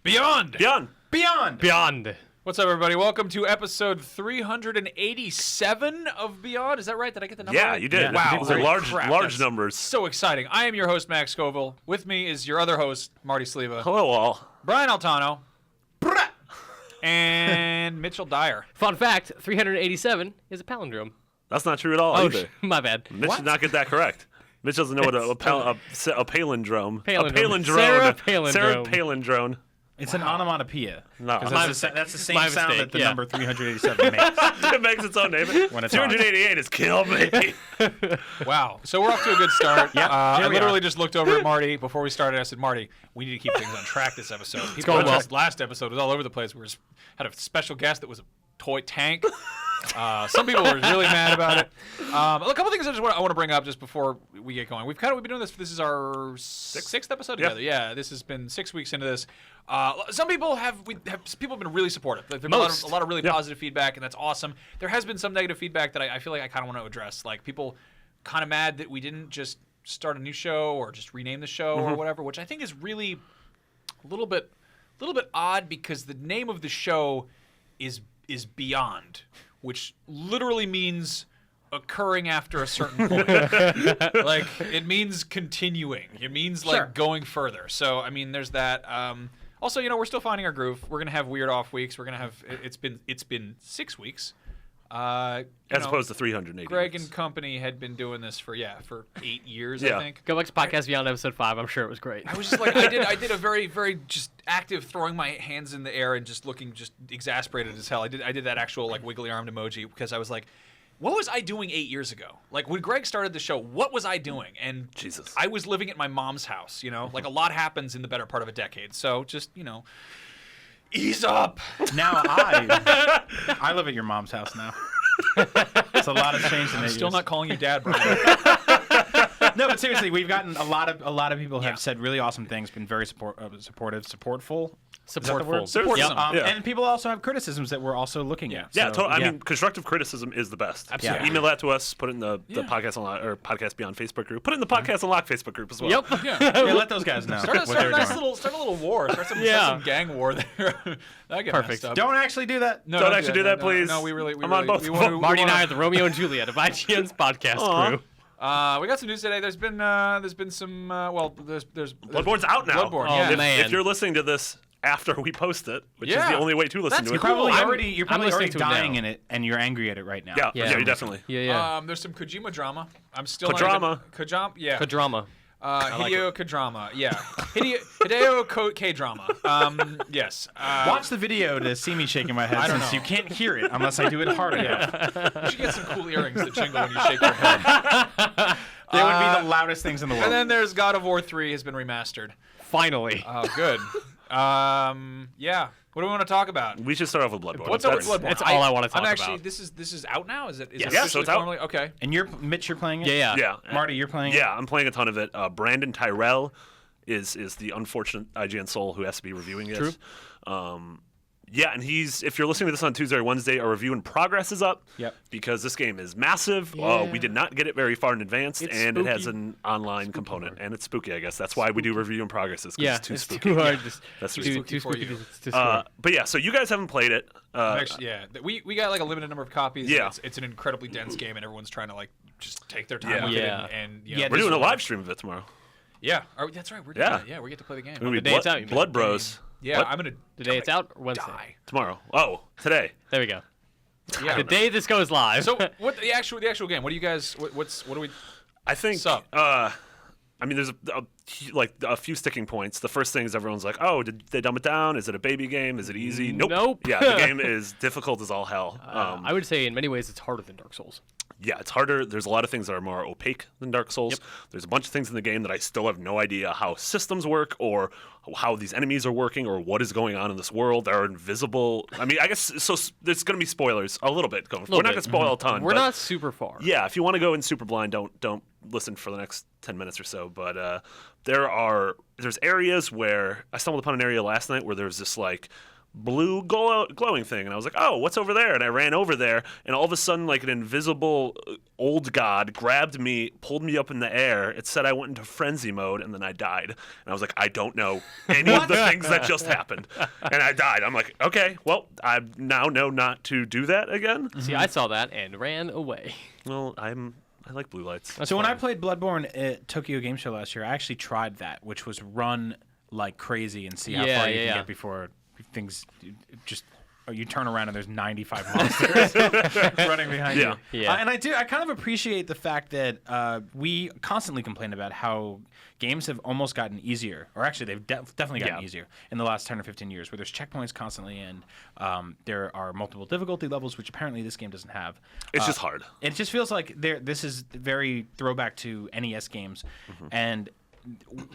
Beyond. What's up, everybody? Welcome to episode 387 of Beyond. Is that right? Did I get the number Yeah, right? you did. Wow. Those are large That's numbers. So exciting. I am your host, Max Scoville. With me is your other host, Marty Sleva. Hello, all. Brian Altano. And Mitchell Dyer. Fun fact, 387 is a palindrome. That's not true at all either. My bad. Mitch did not get that correct. Mitch doesn't know what a palindrome. Palindrome. Sarah Palindrome. Palindrome. It's an onomatopoeia. No. That's the same my sound mistake, that the yeah. number 387 makes. It makes its own name. When it's 288 is kill me. Wow. So we're off to a good start. Yep, I here we literally are. just looked over at Marty before we started. I said, Marty, we need to keep things on track this episode. going well. Last episode was all over the place. We had a special guest that was a toy tank. Some people were really mad about it. A couple things I want to bring up just before we get going. We've been doing this. This is our sixth episode together. Yeah, this has been 6 weeks into this. Some people people have been really supportive. There's been a lot of really positive feedback, and that's awesome. There has been some negative feedback that I feel like I kind of want to address. Like people kind of mad that we didn't just start a new show or just rename the show or whatever, which I think is really a little bit odd because the name of the show is Beyond, which literally means occurring after a certain point. Like, it means continuing. It means, like, going further. So, I mean, there's that. Also, we're still finding our groove. We're going to have weird off weeks. We're going to have... It's been 6 weeks. As opposed to 380. Greg and company had been doing this for 8 years, I think. Go back to Podcast Beyond episode 5. I'm sure it was great. I was just like, I did a very, very just active throwing my hands in the air and just looking just exasperated as hell. I did that actual like wiggly armed emoji because I was like, what was I doing 8 years ago? Like when Greg started the show, what was I doing? And Jesus, I was living at my mom's house. Like a lot happens in the better part of a decade. So just ease up. Now I live at your mom's house now. It's a lot of change in 8 years. Still not calling you dad, Brian. No, but seriously, we've gotten a lot of people have said really awesome things, been very supportive, supportful. Supportful. And people also have criticisms that we're also looking at. Yeah, So, I mean, constructive criticism is the best. Absolutely. Email that to us. Put it in the Podcast Unlock or Podcast Beyond Facebook group. Put it in the Podcast Unlock Facebook group as well. Yep. Yeah, let those guys know Start what they're doing. a little war. Start some gang war there. That'd get Perfect. messed up. Don't actually do that. No, Don't actually do that, please. No, we really. I'm on both. Marty and I are the Romeo and Juliet of IGN's podcast crew. We got some news today. There's been some. There's Bloodborne's out now. Bloodborne. Oh, yeah. man. If you're listening to this after we post it, which is Yeah. the only way to listen to You're it. probably I'm already listening to it dying now. in it, and you're angry at it right now. Yeah, Yeah. you definitely. Yeah. There's some Kojima drama. I'm still Kodrama. Kojima. Yeah. Kodrama. Hideo Kodrama. Yeah. Hideo K-drama. Yes. Watch the video to see me shaking my head I don't since know. you can't hear it unless I do it hard enough. You should get some cool earrings that jingle when you shake your head. They would be the loudest things in the world. And then there's God of War 3 has been remastered. Finally. Oh, good. Yeah. What do we want to talk about? We should start off with Bloodborne. What's up with Bloodborne? That's all I want to talk I'm actually. about. This is out now. Is it? Is Yes. it Yeah, so officially it's out. formally? Okay. And Mitch, you're playing it? Yeah. Yeah. Marty, you're playing it? Yeah, I'm playing a ton of it. Brandon Tyrell is the unfortunate IGN soul who has to be reviewing it. True. Yeah, and if you're listening to this on Tuesday or Wednesday, our review in progress is up. Yep. Because this game is massive. Yeah. We did not get it very far in advance, It's and it has spooky. an online component, and it's spooky, I guess. That's why we do review in progress. Because Yeah. it's too It's spooky. too hard. Just That's too spooky too for spooky you. to score. But yeah, so you guys haven't played it. Actually, yeah. We got like a limited number of copies. Yeah. It's an incredibly dense game, and everyone's trying to like just take their time Yeah. with Yeah. it. And Yeah, we're doing a live stream of it tomorrow. Yeah. That's right. We're doing it. Yeah. We get to play the game. It's gonna be the day it's out, you mean. Blood Bros. Yeah. What? I'm gonna. The day it's out or Wednesday? Die. Tomorrow. Oh, today. There we go. Yeah. The day this goes live. So what the actual game? What do you guys? What do we? I think. Sup? I mean, there's a few sticking points. The first thing is everyone's like, "Oh, did they dumb it down? Is it a baby game? Is it easy?" Nope. Yeah, the game is difficult as all hell. I would say in many ways it's harder than Dark Souls. Yeah, it's harder. There's a lot of things that are more opaque than Dark Souls. Yep. There's a bunch of things in the game that I still have no idea how systems work or how these enemies are working or what is going on in this world. They're invisible. I mean, I guess so. There's going to be spoilers a little bit. We're not going to spoil a ton. We're but not super far. Yeah, if you want to go in super blind, don't listen for the next 10 minutes or so. But there's areas where I stumbled upon an area last night where there's this like blue glowing thing, and I was like, oh, what's over there? And I ran over there, and all of a sudden, like an invisible old god grabbed me, pulled me up in the air. It said I went into frenzy mode, and then I died. And I was like, I don't know any of the things that just happened, and I died. I'm like, okay, well, I now know not to do that again. See, I saw that and ran away. Well, I like blue lights. So when I played Bloodborne at Tokyo Game Show last year, I actually tried that, which was run like crazy and see how far you can get before things just you turn around and there's 95 monsters running behind you. Yeah. And I kind of appreciate the fact that we constantly complain about how games have almost gotten easier, or actually they've definitely gotten easier in the last 10 or 15 years, where there's checkpoints constantly and there are multiple difficulty levels, which apparently this game doesn't have. It's just hard. It just feels like this is very throwback to NES games, and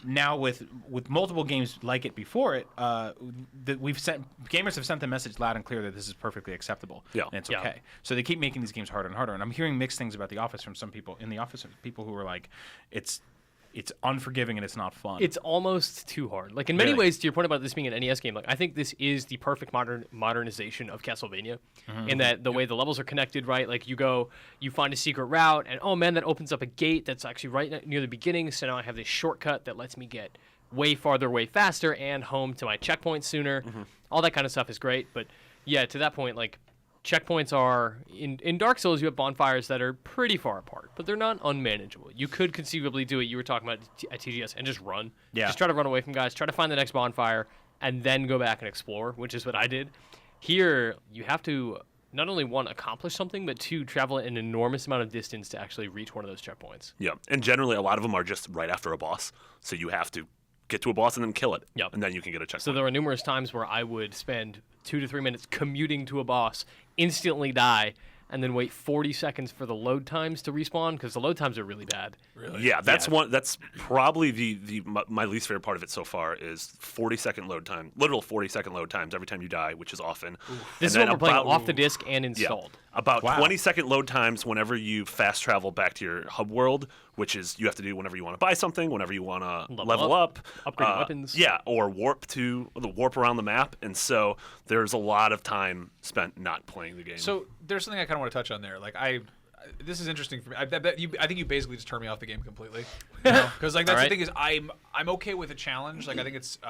now with multiple games like it before it, gamers have sent the message loud and clear that this is perfectly acceptable. Yeah. And it's okay. So they keep making these games harder and harder. And I'm hearing mixed things about The Office from some people in The Office, people who are like, it's unforgiving and it's not fun. It's almost too hard. Like in many ways, to your point about this being an NES game, like I think this is the perfect modernization of Castlevania, in that the way the levels are connected, right? Like you find a secret route, and oh man, that opens up a gate that's actually right near the beginning. So now I have this shortcut that lets me get way farther, way faster, and home to my checkpoint sooner. All that kind of stuff is great. But yeah, to that point, like checkpoints are in Dark Souls, you have bonfires that are pretty far apart, but they're not unmanageable. You could conceivably do it. You were talking about at TGS and just run. Yeah. Just try to run away from guys. Try to find the next bonfire and then go back and explore, which is what I did. Here, you have to not only one accomplish something, but two checkpoints an enormous amount of distance to actually reach one of those checkpoints. Yeah, and generally a lot of them are just right after a boss, so you have to get to a boss and then kill it. Yep. And then you can get a checkpoint. So there were numerous times where I would spend 2 to 3 minutes commuting to a boss, instantly die, and then wait 40 seconds for the load times to respawn, because the load times are really bad. Really? Yeah, that's probably my least favorite part of it so far is 40-second load time, literal 40-second load times every time you die, which is often. This is what we're playing off the disc and installed. About 20-second load times whenever you fast travel back to your hub world, which is you have to do whenever you want to buy something, whenever you want to level up, upgrade weapons. Yeah, or warp around the map. And so there's a lot of time spent not playing the game. So there's something I kind of want to touch on there. Like this is interesting for me. I think you basically just turned me off the game completely. Because like that's the thing is I'm okay with a challenge. Like I think it's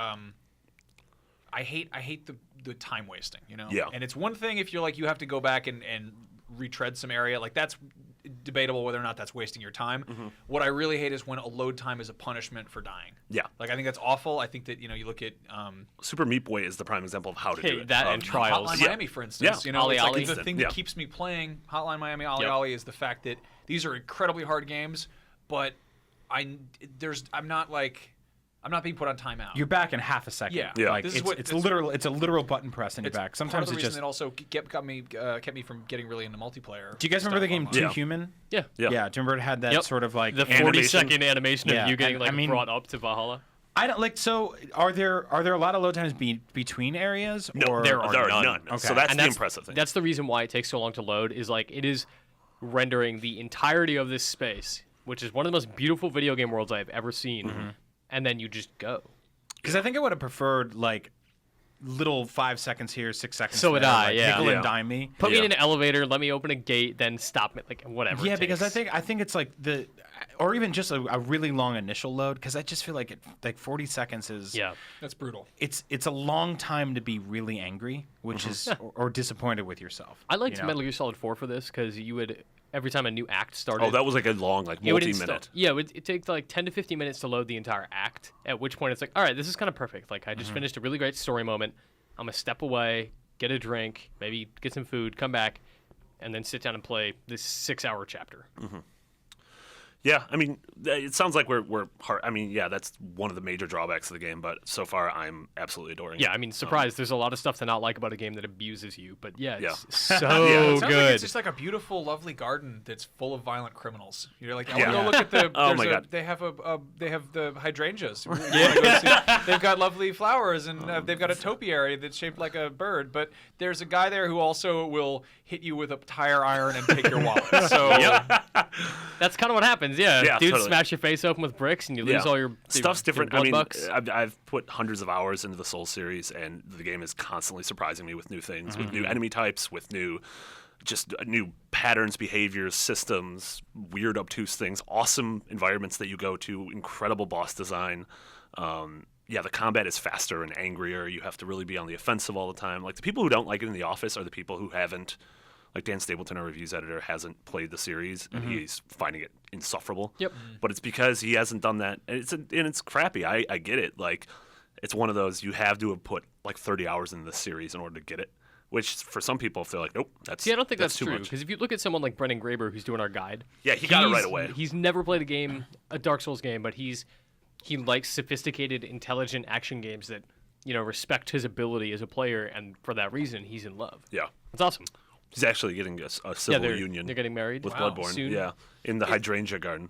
I hate the time wasting, you know? Yeah. And it's one thing if you're like you have to go back and retread some area. Like that's debatable whether or not that's wasting your time. What I really hate is when a load time is a punishment for dying. Yeah. Like I think that's awful. I think that, you look at Super Meat Boy is the prime example of how to do it. That and Trials. Hotline Miami, for instance. Yeah. You know, Ollie it's like Ollie. the thing that keeps me playing Hotline Miami, Ollie Ollie is the fact that these are incredibly hard games, but I'm not being put on timeout. You're back in half a second. Yeah. Like it's a literal button press and you're back. Sometimes part of the it's reason just. that also kept me from getting really into multiplayer. Do you guys remember the game online. Too Human? Yeah. Yeah. Yeah. Do you remember it had that sort of like the animation. 40-second animation of Yeah, you getting and, brought up to Valhalla? I don't like. So are there a lot of load times between areas? No, or there are none. Okay. So that's And the impressive thing. That's the reason why it takes so long to load, is like it is rendering the entirety of this space, which is one of the most beautiful video game worlds I have ever seen, and then you just go. Because I think I would have preferred like little 5 seconds here, 6 seconds. So would there, I, like, yeah. Nickel Yeah. and dime me. Put me in an elevator, let me open a gate, then stop it, like whatever. Yeah, it because takes. I think it's like or even just a really long initial load. Because I just feel like 40 seconds is. Yeah. That's brutal. It's a long time to be really angry, which is or disappointed with yourself. I liked you know? Metal Gear Solid 4 for this, because you would every time a new act started. Oh, that was like a long, like it would multi-minute. Yeah, it takes like 10 to 15 minutes to load the entire act, at which point it's like, all right, this is kind of perfect. Like, I just finished a really great story moment. I'm going to step away, get a drink, maybe get some food, come back, and then sit down and play this 6-hour chapter. Yeah, I mean, it sounds like we're hard. I mean, yeah, that's one of the major drawbacks of the game, but so far I'm absolutely adoring it. Yeah, I mean, surprised. There's a lot of stuff to not like about a game that abuses you, but yeah, it's so It sounds like good. it's just like a beautiful, lovely garden that's full of violent criminals. You're like, Yeah. go look at the. Oh my God. They have the hydrangeas. Yeah. They've got lovely flowers and they've got a topiary that's shaped like a bird. But there's a guy there who also will hit you with a tire iron and take your wallet. So That's kind of what happens. happens. Yeah, dude, totally. smash your face open with bricks and you lose all your stuff's different. Your I mean, blood bucks. I've put hundreds of hours into the Souls series, and the game is constantly surprising me with new things, with new enemy types, with new patterns, behaviors, systems, weird, obtuse things, awesome environments that you go to, incredible boss design. The combat is faster and angrier. You have to really be on the offensive all the time. Like, the people who don't like it in the office are the people who haven't. Like, Dan Stapleton, our reviews editor, hasn't played the series, and he's finding it insufferable. Yep. But it's because he hasn't done that, and it's crappy. I get it. Like, it's one of those, you have to have put like 30 hours into this series in order to get it. Which, for some people, if they're like, nope, that's I don't think that's too true. much. Because if you look at someone like Brendan Graber, who's doing our guide, Yeah, he got it right away. He's never played a Dark Souls game, but he likes sophisticated, intelligent action games that respect his ability as a player, and for that reason, he's in love. Yeah. It's awesome. He's actually getting a civil union. They're getting married with Wow. Bloodborne. Soon. Yeah, in the hydrangea garden.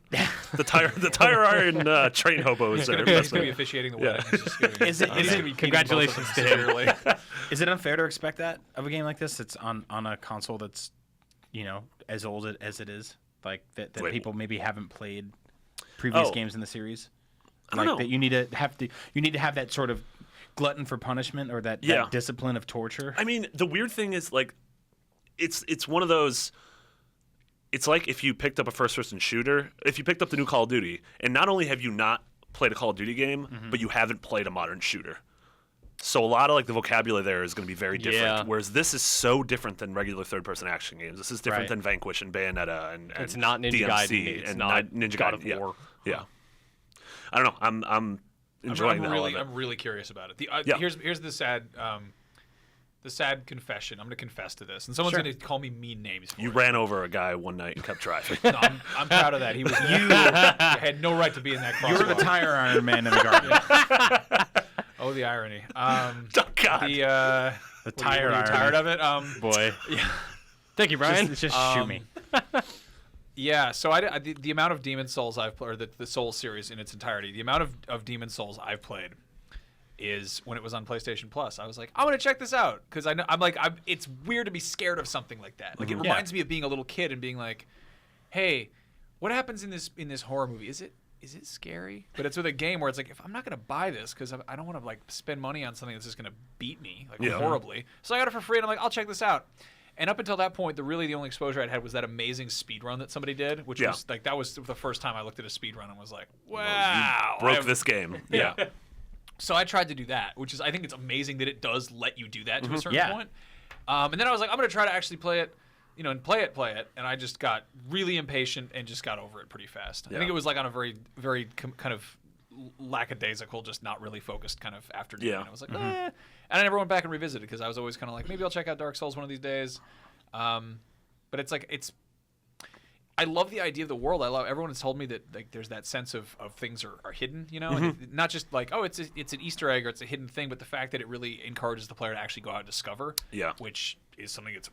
the tire iron train hobos there. He's going to be officiating the wedding. He's just gonna be, Is it- he's is gonna it- be kicking Congratulations both of to them him. severely. Is it unfair to expect that of a game like this? It's on a console that's, as old as it is, like that Wait. people maybe haven't played previous Oh. games in the series. I don't know. That you need to have that sort of glutton for punishment or that discipline of torture. I mean, the weird thing is, like, it's one of those. It's like if you picked up a first-person shooter, if you picked up the new Call of Duty, and not only have you not played a Call of Duty game, but you haven't played a modern shooter. So a lot of, like, the vocabulary there is going to be very different. Yeah. Whereas this is so different than regular third-person action games. This is different Right. than Vanquish and Bayonetta and It's not Ninja DMC Gaiden. It's and not Ninja God Gaiden. of Yeah. War. Yeah. I don't know. I'm enjoying the hell of it. I'm really curious about it. Yeah. Here's the sad confession. I'm going to confess to this, and someone's going to call me mean names. For You it. ran over a guy one night and kept driving. No, I'm proud of that. He was you had no right to be in that crosswalk. You're the tire iron man in the garden. Oh, the irony. Oh, God. The tire Are you iron. tired of it? Boy. Thank you, Brian. Just shoot me. Yeah, so the amount of Demon Souls I've played, or the Souls series in its entirety, the amount of Demon Souls I've played is when it was on PlayStation Plus. I was like, I'm gonna check this out because it's weird to be scared of something like that. Like, it reminds me of being a little kid and being like, hey, what happens in this horror movie? Is it scary? But it's with a game where it's like, if I'm not gonna buy this because I don't want to, like, spend money on something that's just gonna beat me, like, horribly. So I got it for free and I'm like, I'll check this out. And up until that point, the only exposure I'd had was that amazing speed run that somebody did, which was like, that was the first time I looked at a speed run and was like, wow, Broke this game. Yeah. So I tried to do that, which is, I think it's amazing that it does let you do that to a certain Yeah. point. And then I was like, I'm going to try to actually play it, and play it. And I just got really impatient and just got over it pretty fast. I think it was like on a very, very kind of lackadaisical, just not really focused kind of afternoon. Yeah. And I was like, eh. And I never went back and revisited because I was always kind of like, maybe I'll check out Dark Souls one of these days. But it's like, I love the idea of the world. Everyone has told me that, like, there's that sense of things are hidden, and not just like, oh, it's an Easter egg or it's a hidden thing, but the fact that it really encourages the player to actually go out and discover, which is something that's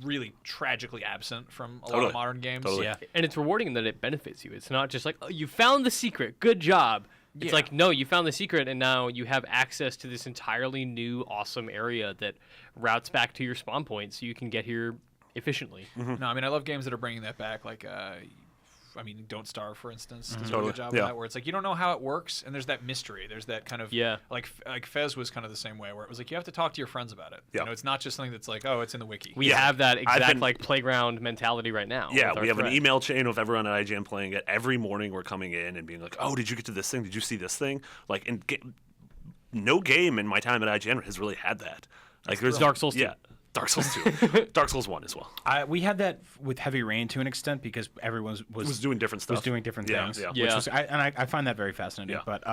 really tragically absent from a lot of modern games. Totally. Yeah. And it's rewarding in that it benefits you. It's not just like, oh, you found the secret. Good job. It's like, no, you found the secret, and now you have access to this entirely new, awesome area that routes back to your spawn point so you can get here efficiently. No, I mean, I love games that are bringing that back, like, Don't Starve, for instance, does a Totally. good job of that, where it's like, you don't know how it works, and there's that mystery. There's that kind of, like Fez was kind of the same way, where it was like, you have to talk to your friends about it. Yeah. It's not just something that's like, oh, it's in the wiki. We have that exact like playground mentality right now. Yeah, with our we have an friends. email chain of everyone at IGN playing it. Every morning we're coming in and being like, oh, did you get to this thing? Did you see this thing? Like, no game in my time at IGN has really had that. Like, there's Dark Souls 2. Yeah, Dark Souls 2. Dark Souls 1 as well. We had that with Heavy Rain to an extent because everyone Was doing different stuff. was doing different Yeah, things. yeah. Which Yeah. was, I find that very fascinating. Yeah. But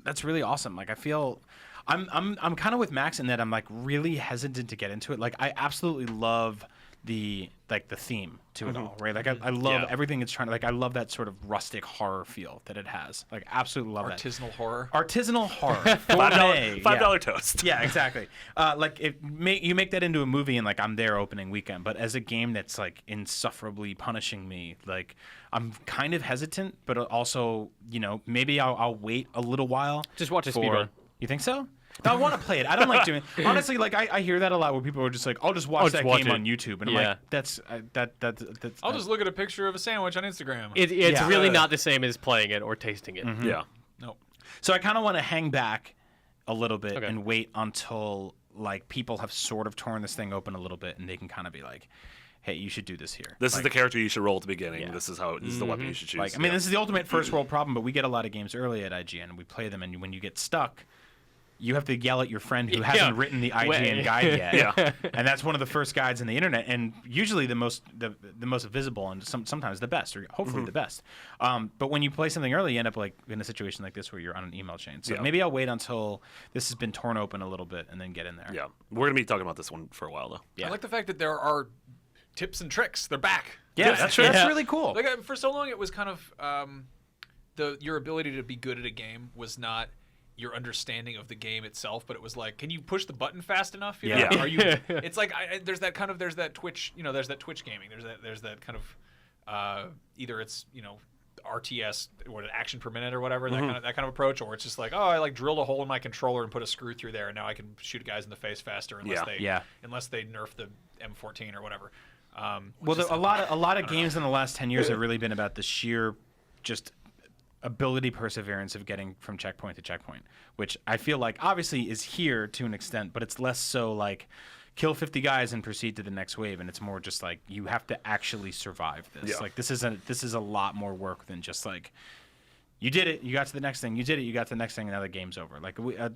that's really awesome. Like, I feel I'm kind of with Max in that I'm like really hesitant to get into it. Like, I absolutely love the theme to it all, right? Like, I love everything it's trying to, like, I love that sort of rustic horror feel that it has. Like, absolutely love that. Artisanal horror. Artisanal horror. $5 toast. Yeah, exactly. Like, you make that into a movie and, like, I'm there opening weekend, but as a game that's, like, insufferably punishing me, like, I'm kind of hesitant, but also, maybe I'll wait a little while. Just watch a speedrun. You think so? No, I want to play it. I don't like doing it. Honestly, like I hear that a lot where people are just like, I'll just watch that game on YouTube. And I'm like, that's I'll just look at a picture of a sandwich on Instagram. It's really not the same as playing it or tasting it. Yeah. No. So I kind of want to hang back a little bit and wait until like people have sort of torn this thing open a little bit and they can kind of be like, hey, you should do this here. This is the character you should roll at the beginning. This is how this is the weapon you should choose. Like, I mean, this is the ultimate first world problem, but we get a lot of games early at IGN and we play them, and when you get stuck, you have to yell at your friend who hasn't written the IGN guide yet. And that's one of the first guides on the internet, and usually the most visible and sometimes the best, or hopefully the best. But when you play something early, you end up like in a situation like this where you're on an email chain. So maybe I'll wait until this has been torn open a little bit and then get in there. Yeah, we're gonna be talking about this one for a while though. Yeah. I like the fact that there are tips and tricks. They're back. Yeah, that's really cool. Like for so long, it was kind of your ability to be good at a game was not your understanding of the game itself, but it was like, can you push the button fast enough? You know? Are you? It's like there's that Twitch, there's that Twitch gaming. There's that kind of either it's RTS, what, action per minute or whatever, that kind of approach, or it's just like, oh, I like drilled a hole in my controller and put a screw through there, and now I can shoot guys in the face faster unless they nerf the M14 or whatever. Well, a lot of games in the last 10 years have really been about the sheer just ability perseverance of getting from checkpoint to checkpoint, which I feel like obviously is here to an extent, but it's less so like kill 50 guys and proceed to the next wave, and it's more just like you have to actually survive this. Like this is a lot more work than just like you did it, you got to the next thing, you did it, you got to the next thing, and now the game's over. Like a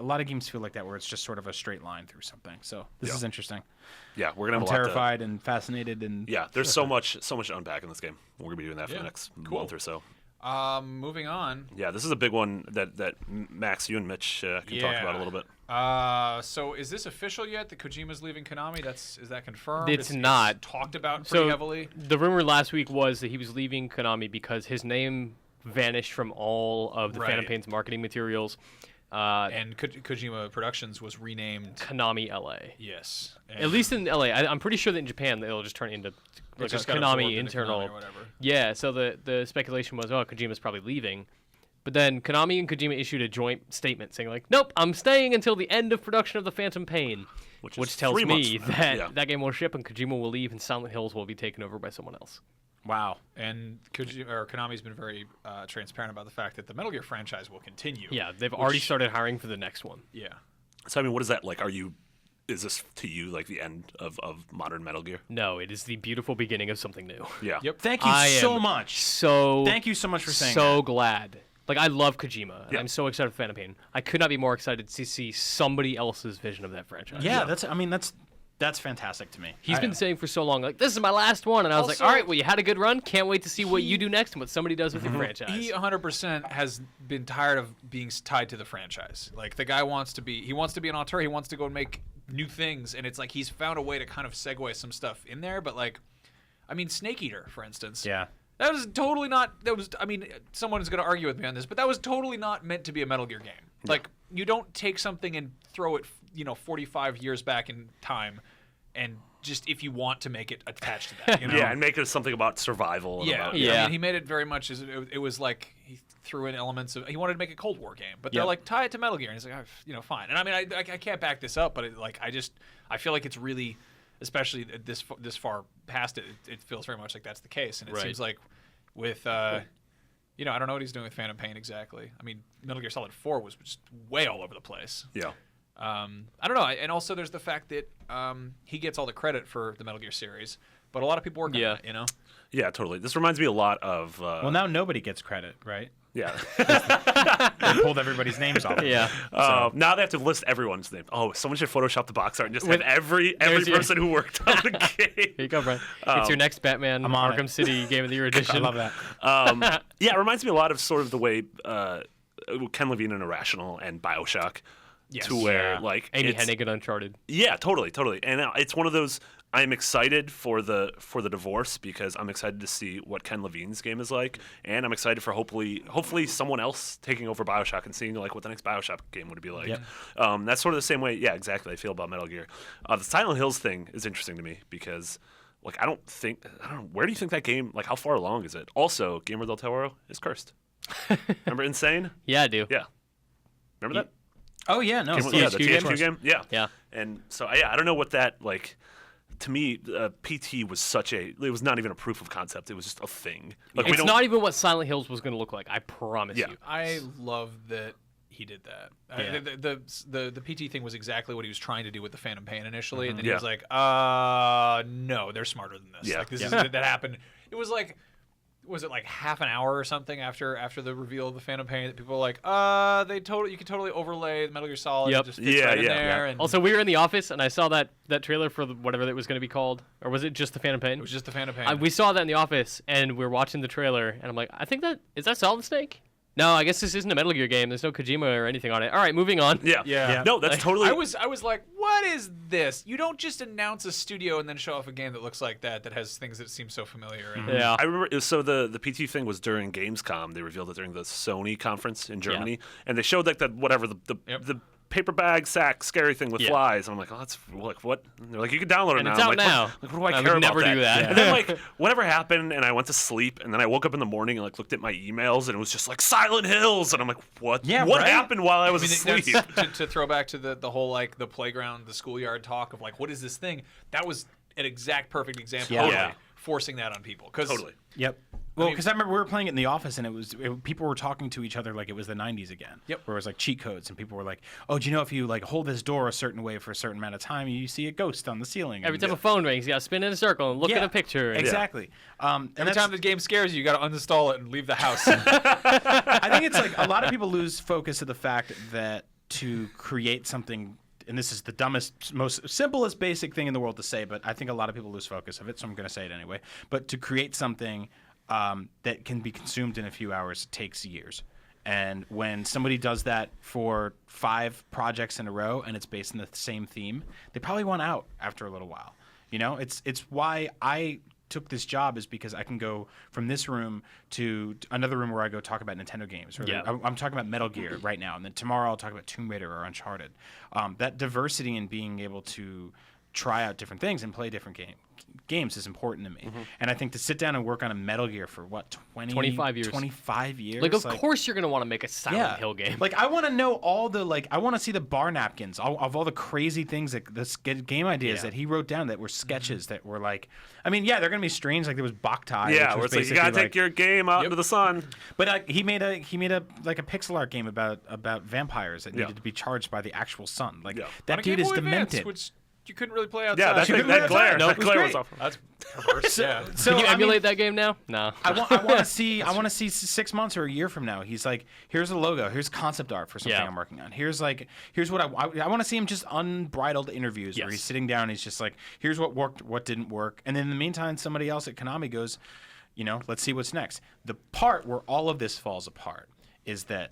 lot of games feel like that, where it's just sort of a straight line through something. So this is interesting. Yeah, we're gonna have I'm terrified and fascinated and there's so much to unpack in this game. We're gonna be doing that for the next month or so. Moving on. Yeah, this is a big one that Max, you and Mitch can talk about a little bit. So is this official yet that Kojima's leaving Konami? Is that confirmed? It's not. Talked about pretty heavily. The rumor last week was that he was leaving Konami because his name vanished from all of the Phantom Pain's marketing materials. And Kojima Productions was renamed Konami LA. Yes. At least in LA. I'm pretty sure that in Japan they'll just turn it into like a Konami internal. Konami or whatever. Yeah, so the speculation was, Kojima's probably leaving. But then Konami and Kojima issued a joint statement saying like, nope, I'm staying until the end of production of the Phantom Pain. Which tells me that that game will ship and Kojima will leave and Silent Hills will be taken over by someone else. Wow. And Konami's been very transparent about the fact that the Metal Gear franchise will continue. Yeah, they've already started hiring for the next one. Yeah. So I mean, what is that like? Is this to you like the end of modern Metal Gear? No, it is the beautiful beginning of something new. Yeah. Yep. Thank you so much. Thank you so much for saying that. So glad. Like, I love Kojima, and I'm so excited for Phantom Pain. I could not be more excited to see somebody else's vision of that franchise. Yeah, that's fantastic to me. He's been saying for so long, like, this is my last one, and I was like, all right, well, you had a good run. Can't wait to see what you do next and what somebody does with your franchise. He 100% has been tired of being tied to the franchise. Like, the guy wants to be an auteur. He wants to go and make new things, and it's like he's found a way to kind of segue some stuff in there, but, like, I mean, Snake Eater, for instance. Yeah. That was totally not. I mean, someone is going to argue with me on this, but that was totally not meant to be a Metal Gear game. Like, you don't take something and throw it, 45 years back in time, and just if you want to make it attached to that, Yeah, and make it something about survival. And I mean, he made it very much as it was like he threw in elements of. He wanted to make a Cold War game, but they're like, tie it to Metal Gear, and he's like, fine. And I mean, I can't back this up, but I feel like it's really. Especially this far past it, it feels very much like that's the case, and it seems like with I don't know what he's doing with Phantom Pain exactly. I mean, Metal Gear Solid 4 was just way all over the place. Yeah. I don't know, and also there's the fact that he gets all the credit for the Metal Gear series, but a lot of people work on that, Yeah, totally. This reminds me a lot of. Well, now nobody gets credit, right? Yeah. They pulled everybody's names off. Yeah. Now they have to list everyone's name. Oh, someone should Photoshop the box art and just have every person who worked on the game. Here you go, Brian. It's your next Batman Arkham City Game of the Year edition. I love that. Yeah, it reminds me a lot of sort of the way Ken Levine in Irrational and BioShock. Yes. To where like Amy Hennig in Uncharted. Yeah, totally. And it's one of those. I'm excited for the divorce because I'm excited to see what Ken Levine's game is like, and I'm excited for hopefully someone else taking over BioShock and seeing like what the next BioShock game would be like. Yep. That's sort of the same way. Yeah, exactly. I feel about Metal Gear. The Silent Hills thing is interesting to me because like I don't know, where do you think that game, like how far along is it? Also, Guillermo del Toro is cursed. Remember Insane? Yeah, I do. Yeah. Remember that? Oh yeah, no, Came with- it's yeah, THQ the game? THQ game. Yeah. Yeah. And so I don't know what that like. To me, PT was it was not even a proof of concept. It was just a thing. Like, It's not even what Silent Hills was going to look like. I promise Yeah. you. I love that he did that. Yeah. The PT thing was exactly what he was trying to do with the Phantom Pain initially, and then he Yeah. was like, no, they're smarter than this. Yeah. Like this Yeah. is that happened. It was like, was it like half an hour or something after the reveal of the Phantom Pain that people were like, you can totally overlay the Metal Gear Solid. Yep. It just fits right in there. And Also, we were in the office, and I saw that trailer for whatever that was going to be called. Or was it just the Phantom Pain? it was just the Phantom Pain. We saw that in the office, and we were watching the trailer, and I'm like, I think is that Solid Snake? No, I guess this isn't a Metal Gear game. There's no Kojima or anything on it. All right, moving on. Yeah. Yeah. No, that's totally. I was like, what is this? You don't just announce a studio and then show off a game that looks like that has things that seem so familiar. And Yeah. I remember. So the PT thing was during Gamescom. They revealed it during the Sony conference in Germany, and they showed like that whatever the paper bag sack scary thing with Yeah. flies. I'm like, oh, that's like what? And they're like, you can download it And now. it's I'm out like, now. What do I I care would about never do that. And then like whatever happened, and I went to sleep, and then I woke up in the morning and like looked at my emails, and it was just like Silent Hills, and I'm like, what? Yeah, what right? happened while I was asleep? to throw back to the whole like the playground, the schoolyard talk of like, what is this thing? That was an exact perfect example Yeah. of Yeah. forcing that on people. Totally. Yep. Well, mean- because I remember we were playing it in the office, and people were talking to each other like it was the '90s again. Yep. Where it was like cheat codes, and people were like, "Oh, do you know if you like hold this door a certain way for a certain amount of time, you see a ghost on the ceiling?" Every And- time a phone rings, you got to spin in a circle and look Yeah, at a picture. And Exactly. And Every that's- time the game scares you, you got to uninstall it and leave the house. I think it's like a lot of people lose focus of the fact that to create something, and this is the dumbest, most simplest, basic thing in the world to say, but I think a lot of people lose focus of it, so I'm going to say it anyway. But to create something that can be consumed in a few hours takes years. And when somebody does that for 5 projects in a row and it's based on the same theme, they probably want out after a little while. You know, it's why I took this job, is because I can go from this room to another room where I go talk about Nintendo games. Or Yeah. I'm talking about Metal Gear right now, and then tomorrow I'll talk about Tomb Raider or Uncharted. That diversity in being able to try out different things and play different games is important to me. And I think to sit down and work on a Metal Gear for what, 25 years. 25 years? Like, of course you're going to want to make a Silent Hill game. Like, I want to know all the, like, I want to see the bar napkins of all the crazy things, that the game ideas that he wrote down that were sketches that were like, I mean, yeah, they're going to be strange. Like, there was Boktai. Yeah, which where was it's like you basically gotta take your game out into the sun. But he made a like a pixel art game about vampires that needed to be charged by the actual sun. Like, On that a dude Game is Boy Advance, demented. which you couldn't really play outside. Yeah, that, You couldn't that do glare. that. That glare was great. awful. That's perverse. Yeah. So, Can you I mean, emulate that game now? No. I want to see. I want to see 6 months or a year from now. He's like, here's a logo. Here's concept art for something Yeah. I'm working on. Here's what I want to see him just unbridled interviews where Yes. he's sitting down. And he's just like, here's what worked, what didn't work, and then in the meantime, somebody else at Konami goes, you know, let's see what's next. The part where all of this falls apart is that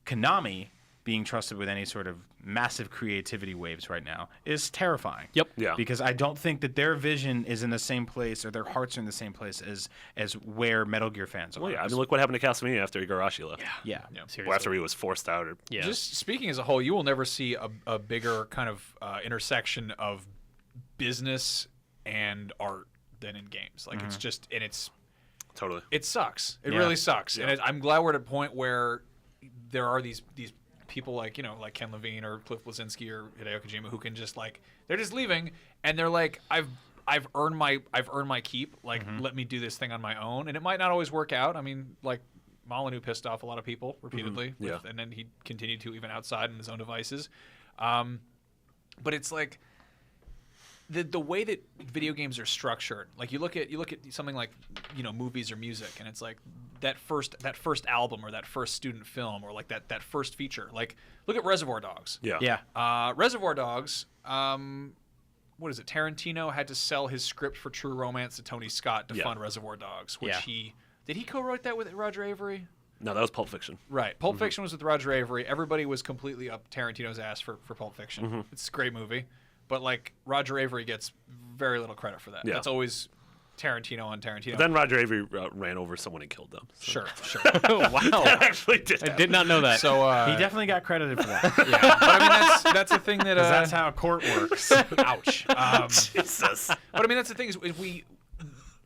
Konami being trusted with any sort of massive creativity waves right now is terrifying. Yep. Yeah. Because I don't think that their vision is in the same place, or their hearts are in the same place as where Metal Gear fans are. Well, yeah. I mean, look what happened to Castlevania after Igarashi left. Yeah. Seriously. Or after he was forced out. Or, Yeah. Just speaking as a whole, you will never see a bigger kind of intersection of business and art than in games. Like it's just, and totally. it sucks. It Yeah. really sucks. Yeah. And I'm glad we're at a point where there are these people like, you know, like Ken Levine or Cliff Bleszinski or Hideo Kojima who can just like, they're just leaving and they're like, I've earned my keep. Like, let me do this thing on my own. And it might not always work out. I mean, like Molyneux pissed off a lot of people repeatedly. Yeah. And then he continued to even outside in his own devices. But it's like the way that video games are structured. Like you look at something like, you know, movies or music, and it's like that first album or that first student film or like that first feature. Like look at Reservoir Dogs. Yeah. Yeah. Reservoir Dogs. What is it? Tarantino had to sell his script for True Romance to Tony Scott to fund Reservoir Dogs, which did he co-write that with Roger Avery? No, that was Pulp Fiction. Right. Pulp Fiction was with Roger Avery. Everybody was completely up Tarantino's ass for Pulp Fiction. It's a great movie. But, like, Roger Avery gets very little credit for that. Yeah. That's always Tarantino on Tarantino. But then Roger Avery ran over someone and killed them. So. Sure. Wow. That actually did I happen. did not know that. So, He definitely got credited for that. yeah. But, I mean, that's the thing that... 'Cause that's how court works. ouch. Jesus. But, I mean, that's the thing is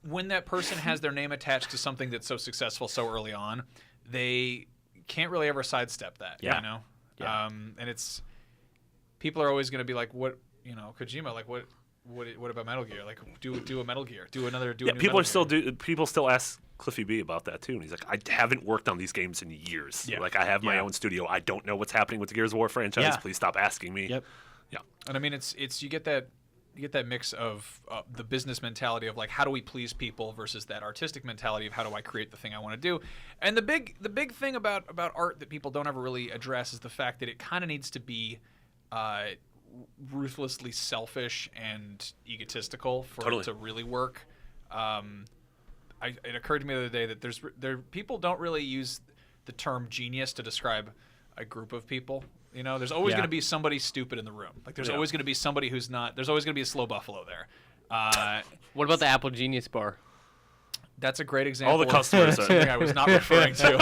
when that person has their name attached to something that's so successful so early on, they can't really ever sidestep that, Yeah. you know? Yeah. And it's people are always going to be like, what, Kojima, like what about Metal Gear? Like do a Metal Gear, do a new people Metal Gear. people still ask Cliffy B about that too, and he's like, I haven't worked on these games in years. Yeah. Like I have my own studio. I don't know what's happening with the Gears of War franchise. Yeah. Please stop asking me. Yep. Yeah. And I mean, it's you get that mix of the business mentality of like how do we please people versus that artistic mentality of how do I create the thing I want to do. And the big thing about art that people don't ever really address is the fact that it kind of needs to be ruthlessly selfish and egotistical for it to really work. It occurred to me the other day that people don't really use the term genius to describe a group of people. There's always going to be somebody stupid in the room. Like there's always going to be somebody who's not. There's always going to be a slow buffalo there. What about the Apple Genius Bar? That's a great example. All the customers of something I was not referring to.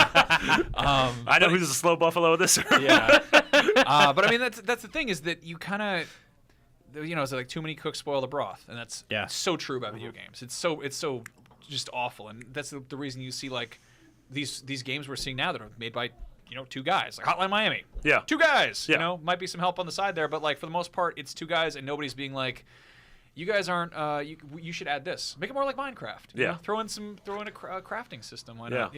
I know who's a slow buffalo this. Yeah. But I mean, that's the thing is that you kind of, it's like too many cooks spoil the broth, and that's so true about video games. It's so just awful, and that's the reason you see like these games we're seeing now that are made by two guys, like Hotline Miami. Yeah. Two guys. Yeah. Might be some help on the side there, but like for the most part, it's two guys, and nobody's being like, you guys aren't. You should add this. Make it more like Minecraft. You know? Throw in a crafting system. Why not?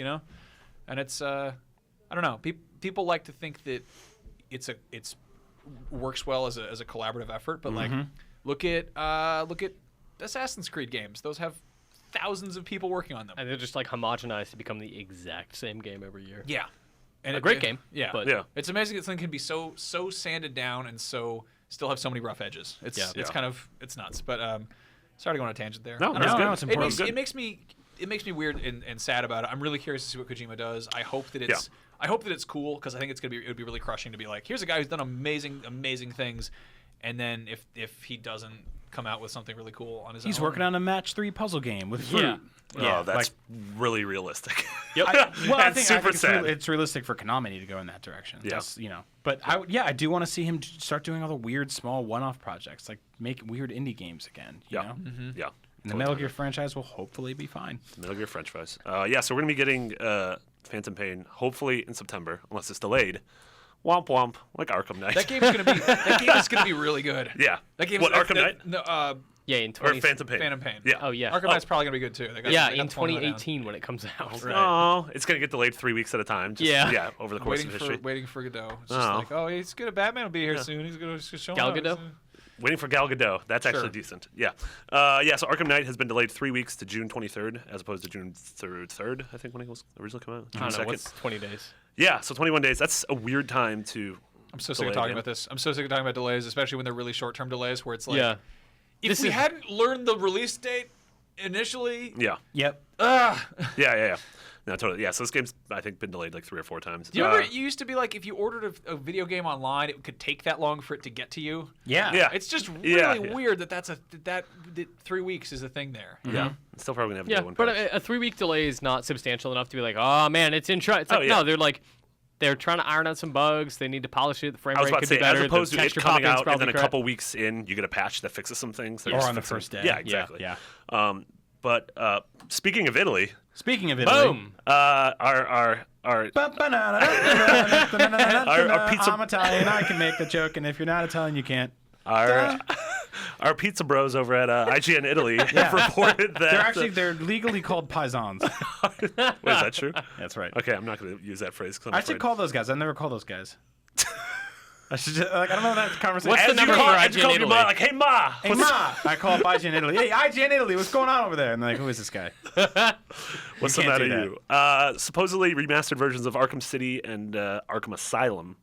And it's I don't know. People like to think that it's works well as a collaborative effort, but like look at Assassin's Creed games. Those have thousands of people working on them, and they're just like homogenized to become the exact same game every year. Yeah. And a great game. Yeah. But it's amazing that something can be so sanded down and still have so many rough edges. It's kind of it's nuts. But sorry to go on a tangent there. No, I don't that's know. good. It's important. It makes me weird and sad about it. I'm really curious to see what Kojima does. I hope that it's cool because I think it would be really crushing to be like, here's a guy who's done amazing things, and then if he doesn't come out with something really cool on his own. He's working on a match 3 puzzle game with fruit. Oh, that's really realistic. Yep. I think super it's, sad. it's realistic for Konami to go in that direction. Yeah. That's, But I do want to see him start doing all the weird small one-off projects, like make weird indie games again. You know? Yeah. And the Metal Gear franchise will hopefully be fine. Metal Gear French fries. So we're gonna be getting Phantom Pain hopefully in September, unless it's delayed. Womp womp, like Arkham Knight. That game is gonna be really good. Yeah. That game's Arkham Knight? No, Yeah, in Or Phantom Pain. Phantom Pain. Yeah. Oh yeah. Arkham Knight's probably gonna be good too. They got in 20 2018 when it comes out. Right. Oh, it's gonna get delayed 3 weeks at a time. Yeah. Over the course Waiting of history. waiting for Godot. It's just like, he's good. Batman will be here soon. He's gonna show Gal up. Gadot? Waiting for Gal Gadot. That's actually decent. Yeah. So Arkham Knight has been delayed 3 weeks to June 23rd, as opposed to June 3rd, I think, when it was originally come out. June I don't know, 2nd. what's 20 days? Yeah, so 21 days. That's a weird time to. I'm so sick of talking about this. I'm so sick of talking about delays, especially when they're really short-term delays, where it's like, Yeah. if we hadn't learned the release date initially, Yeah. Yep. Yeah. No, totally. Yeah, so this game's, I think, been delayed like 3 or 4 times. do you remember it used to be like if you ordered a video game online, it could take that long for it to get to you? Yeah. Yeah. It's just Yeah, really weird that 3 weeks is a thing there. Yeah. It's still probably going to have Yeah, to do one but patch. a 3-week delay is not substantial enough to be like, oh man, it's in try. It's like, no, they're trying to iron out some bugs. They need to polish it. The frame I was rate about to could be say, better. as opposed the to it texture coming popping's out and probably then a crap. couple weeks in, you get a patch that fixes some things. They're Or just on the fixing- first day. Yeah, exactly. Yeah. But speaking of Italy, Speaking of Italy. Boom. our Our pizza- I'm Italian. I can make the joke, and if you're not Italian, you can't. our pizza bros over at IGN Italy have reported that They're legally called paisans. Wait, is that true? That's right. Okay, I'm not going to use that phrase. 'Cause I'm I should afraid. call those guys. I never call those guys. I should just, I don't know that conversation. What's the As you number call- for as you IGN call your Italy? mom, like, hey ma, Hey, Ma! I call up IGN Italy. Hey, IGN Italy, what's going on over there? And they're like, who is this guy? what's the can't matter do you? Supposedly remastered versions of Arkham City and Arkham Asylum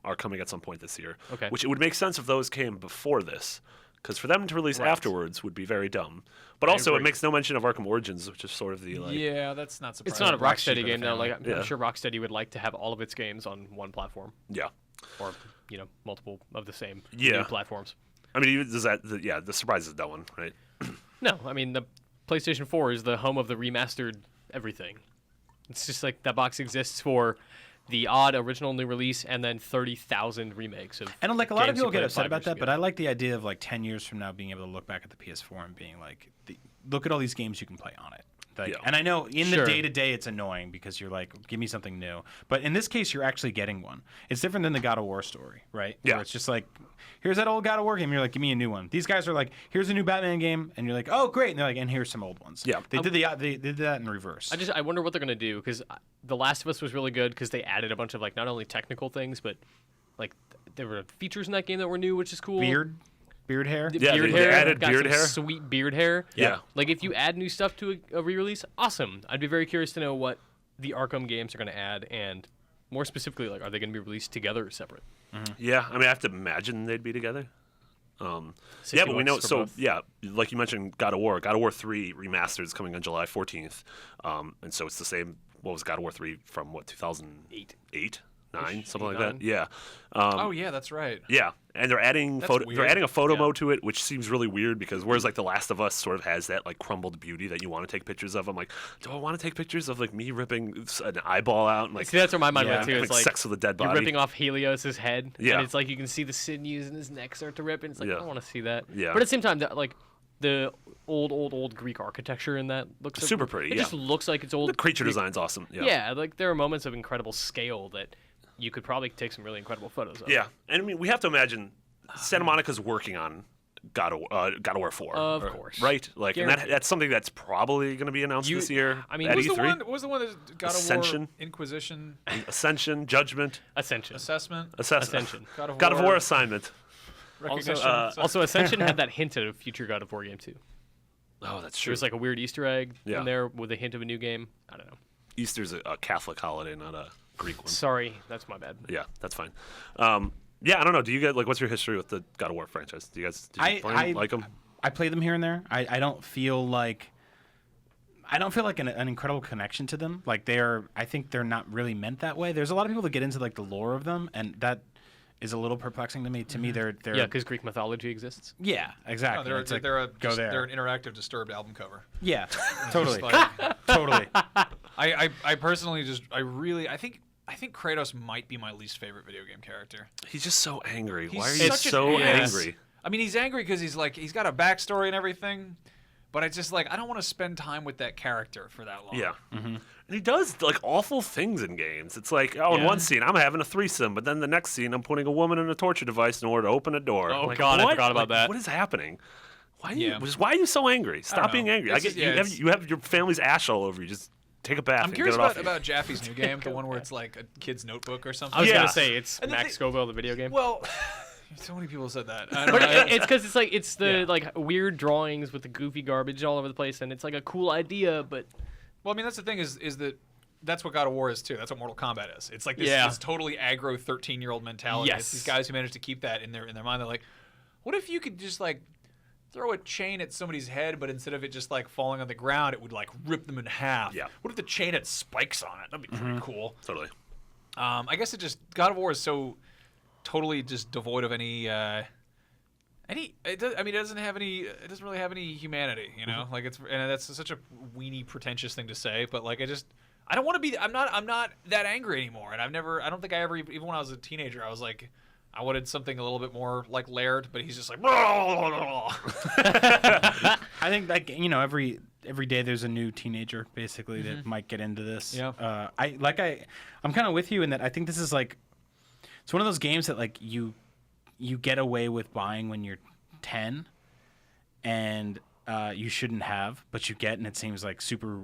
are coming at some point this year. Okay. Which it would make sense if those came before this, because for them to release afterwards would be very dumb. But also, it makes no mention of Arkham Origins, which is sort of the like. Yeah, that's not surprising. It's not a Rocksteady Rocksteady game though. Like I'm Yeah. sure Rocksteady would like to have all of its games on one platform, Yeah. or multiple of the same Yeah. new platforms. I mean, does that? The surprise is that one, right? No, I mean the PlayStation 4 is the home of the remastered everything. It's just like that box exists for the odd original new release and then 30,000 remakes of. And like a lot of games you people get played upset 5 about years that, ago. but I like the idea of like 10 years from now being able to look back at the PS4 and being like, look at all these games you can play on it. Like, Yeah. and I know in the Sure. day-to-day it's annoying because you're like, give me something new. But in this case, you're actually getting one. It's different than the God of War story, right? Yeah. Where it's just like, here's that old God of War game. You're like, give me a new one. These guys are like, here's a new Batman game, and you're like, oh great. And they're like, and here's some old ones. Yeah. They did that in reverse. I wonder what they're gonna do because The Last of Us was really good because they added a bunch of like not only technical things but like there were features in that game that were new, which is cool. Beard hair. Yeah, beard they hair. added got beard some hair. Sweet beard hair. Yeah. Like if you add new stuff to a re-release, awesome. I'd be very curious to know what the Arkham games are going to add, and more specifically, like, are they going to be released together or separate? Yeah, I mean, I have to imagine they'd be together. Yeah, but we know. $60 for So both. yeah, like you mentioned, God of War 3 remastered is coming on July 14th, and so it's the same. What was God of War 3 from? What 2008, 9, something like that. Yeah. Oh yeah, that's right. Yeah, and they're adding That's They're weird. adding a photo Yeah. mode to it, which seems really weird because whereas like The Last of Us sort of has that like crumbled beauty that you want to take pictures of. I'm like, do I want to take pictures of like me ripping an eyeball out and like See, that's where my mind Yeah. went too. having It's like sex with a dead you're body? ripping off Helios's head, Yeah. and it's like you can see the sinews in his neck start to rip, and it's like Yeah. I don't want to see that. Yeah. But at the same time, like the old Greek architecture in that looks Super pretty, It yeah. just looks like it's old. The creature Greek- design's awesome. Yeah. Yeah, like there are moments of incredible scale that you could probably take some really incredible photos of. Yeah, and I mean we have to imagine Santa Monica's working on God of War 4. Of course. Right? Like, and Guaranteed. that's something that's probably going to be announced this year. I mean, at What was E3. the one that God of Ascension? War Inquisition Ascension, Judgment, Ascension. assessment Ascension. God of War assignment. Also, recognition? also, Ascension had that hint at a future God of War game too. Oh, that's true. There's like a weird Easter egg Yeah. in there with a hint of a new game. I don't know. Easter's a Catholic holiday, not a Greek one. Sorry, that's my bad. Yeah, that's fine. Yeah, I don't know. Do you guys like what's your history with the God of War franchise? Do you guys did you play them, like them? I play them here and there. I don't feel like an incredible connection to them. Like I think they're not really meant that way. There's a lot of people that get into like the lore of them, and that is a little perplexing to me. To me, they're Yeah, because Greek mythology exists. yeah, exactly. No, It's like, they're there. an interactive Disturbed album cover. Yeah, totally, Like, totally. I personally I think Kratos might be my least favorite video game character. He's just so angry. He's Why are you such an so ass. angry? I mean, he's angry because he's got a backstory and everything, but I just like I don't want to spend time with that character for that long. Yeah. And he does like awful things in games. It's like, oh, in Yeah. one scene I'm having a threesome, but then the next scene I'm putting a woman in a torture device in order to open a door. Oh, Like, God, I what? forgot about Like, that. What is happening? Why Yeah. why are you so angry? Stop know. being angry. It's just- yeah, you have your family's ash all over you. Just take a bath I'm and curious get it off you. about Jaffe's new game, the one where it's like a kid's notebook or something. I was Yeah. gonna say it's And the Max thing- Scoville, the video game. Well, so many people said that. I don't But know. it's because it's the Yeah. like weird drawings with the goofy garbage all over the place, and it's like a cool idea, but Well, I mean, that's the thing is that that's what God of War is too. That's what Mortal Kombat is. It's like this, Yeah. this totally aggro 13-year-old mentality. Yes. It's these guys who manage to keep that in their mind. They're like, what if you could just like throw a chain at somebody's head, but instead of it just like falling on the ground, it would like rip them in half. Yeah. What if the chain had spikes on it? That'd be pretty cool. Totally. I guess it just God of War is so totally just devoid of any. It doesn't have any. It doesn't really have any humanity, you know. Like and that's such a weenie, pretentious thing to say. But like, I don't want to be. I'm not that angry anymore. And I don't think I ever, even when I was a teenager, I was like, I wanted something a little bit more like Laird. But he's just like. I think like every day there's a new teenager basically that might get into this. Yeah. I'm kind of with you in that I think this is like it's one of those games that like you get away with buying when you're 10 and you shouldn't have, but you get, and it seems like super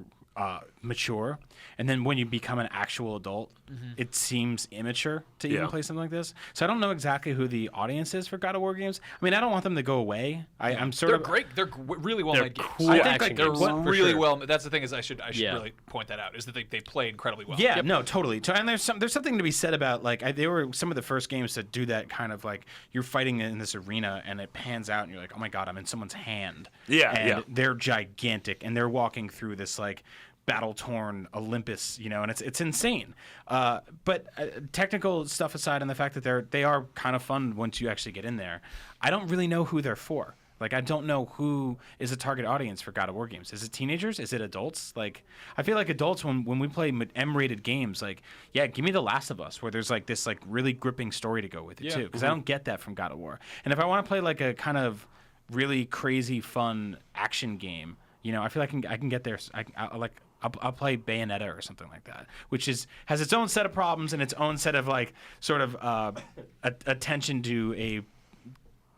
mature. And then when you become an actual adult, it seems immature to even Yeah. play something like this. So I don't know exactly who the audience is for God of War games. I mean, I don't want them to go away. I'm sort They're of great. They're really well made games. cool I think action like they're games, for really sure. well. That's the thing is I should Yeah. really point that out is that they play incredibly well. Yeah, no, totally. And there's something to be said about like they were some of the first games to do that kind of like you're fighting in this arena and it pans out and you're like, oh my god, I'm in someone's hand. Yeah, and yeah. they're gigantic and they're walking through this like battle-torn Olympus, and it's insane. But technical stuff aside, and the fact that they are kind of fun once you actually get in there, I don't really know who they're for. Like, I don't know who is a target audience for God of War games. Is it teenagers? Is it adults? Like, I feel like adults, when we play M-rated games, like, yeah, give me The Last of Us, where there's, like, this, like, really gripping story to go with it, Yeah. too. Because I don't get that from God of War. And if I want to play, like, a kind of really crazy, fun action game, I feel like I can get there. I'll play Bayonetta or something like that, which has its own set of problems and its own set of like sort of attention to a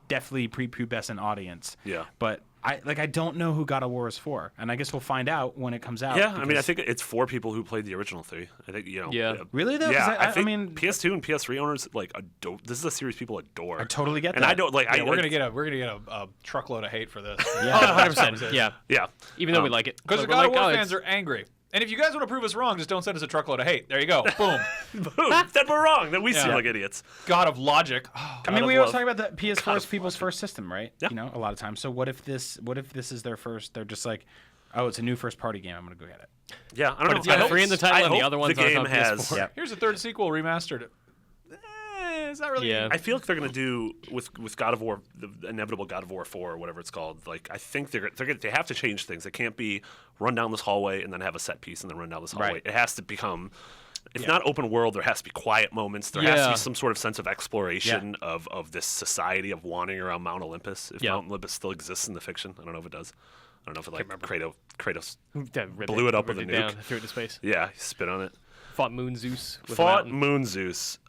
definitely prepubescent audience. Yeah. But I don't know who God of War is for, and I guess we'll find out when it comes out. Yeah, I mean, I think it's for people who played the original 3. I think Yeah. Really though? Yeah, 'Cause I mean, PS2 and PS3 owners like adore. This is a series people adore. I totally get and that. I don't like. Yeah, we're gonna get a truckload of hate for this. Oh, 100%. Yeah. Yeah, Even though we like it. Because the But we're God of like, War oh, fans it's- are angry. And if you guys want to prove us wrong, just don't send us a truckload of hate. There you go. Boom. boom. Then we're wrong. Then we seem Yeah. like idiots. God of logic. Oh, I mean, of we always love. talk about the PS4 God is of people's first system, right? Yeah. A lot of times. So what if this is their first? They're just like, oh, it's a new first party game. I'm gonna go get it. Yeah, I don't know. it's got I hope- free in the title I and the hope other ones the aren't game on has. PS4. Yeah. here's a third sequel remastered. It's not really. Yeah. I feel like they're gonna do with God of War, the inevitable God of War 4 or whatever it's called. Like I think they have to change things. It can't be run down this hallway and then have a set piece and then run down this hallway. Right. It has to become, if not open world, there has to be quiet moments. There has to Yeah. be some sort of sense of exploration of this society of wandering around Mount Olympus. If Yeah. Mount Olympus still exists in the fiction, I don't know if it does. I don't know if it like Kratos. Ripped Blew it up with ripped a down, nuke. threw it to space. Yeah, he spit on it. Fought Moon Zeus. With a Fought mountain. Moon Zeus.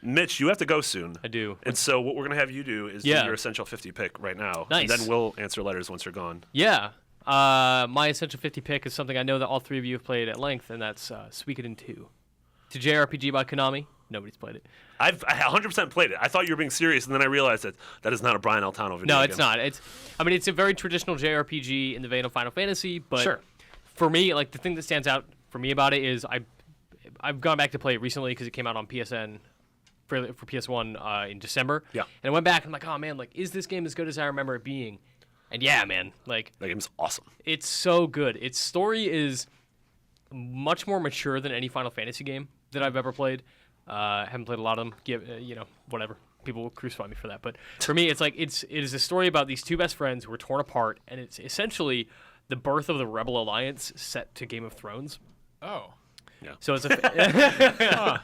Mitch, you have to go soon. I do. And so what we're going to have you do is do Yeah. your Essential 50 pick right now. Nice. And then we'll answer letters once you're gone. Yeah. My Essential 50 pick is something I know that all three of you have played at length, and that's Suikoden 2. It's a JRPG by Konami. Nobody's played it. I 100% played it. I thought you were being serious, and then I realized that is not a Brian Altano video No, game. it's not. It's a very traditional JRPG in the vein of Final Fantasy, but Sure. for me, like the thing that stands out for me about it is I've gone back to play it recently because it came out on PSN for PS1 in December. Yeah. And I went back and I'm like, oh man, like is this game as good as I remember it being? And yeah, man, like That game's awesome. it's so good. Its story is much more mature than any Final Fantasy game that I've ever played. Haven't played a lot of them. Whatever. People will crucify me for that. But for me, it's like it is a story about these two best friends who were torn apart, and it's essentially the birth of the Rebel Alliance set to Game of Thrones. Oh. So it's a.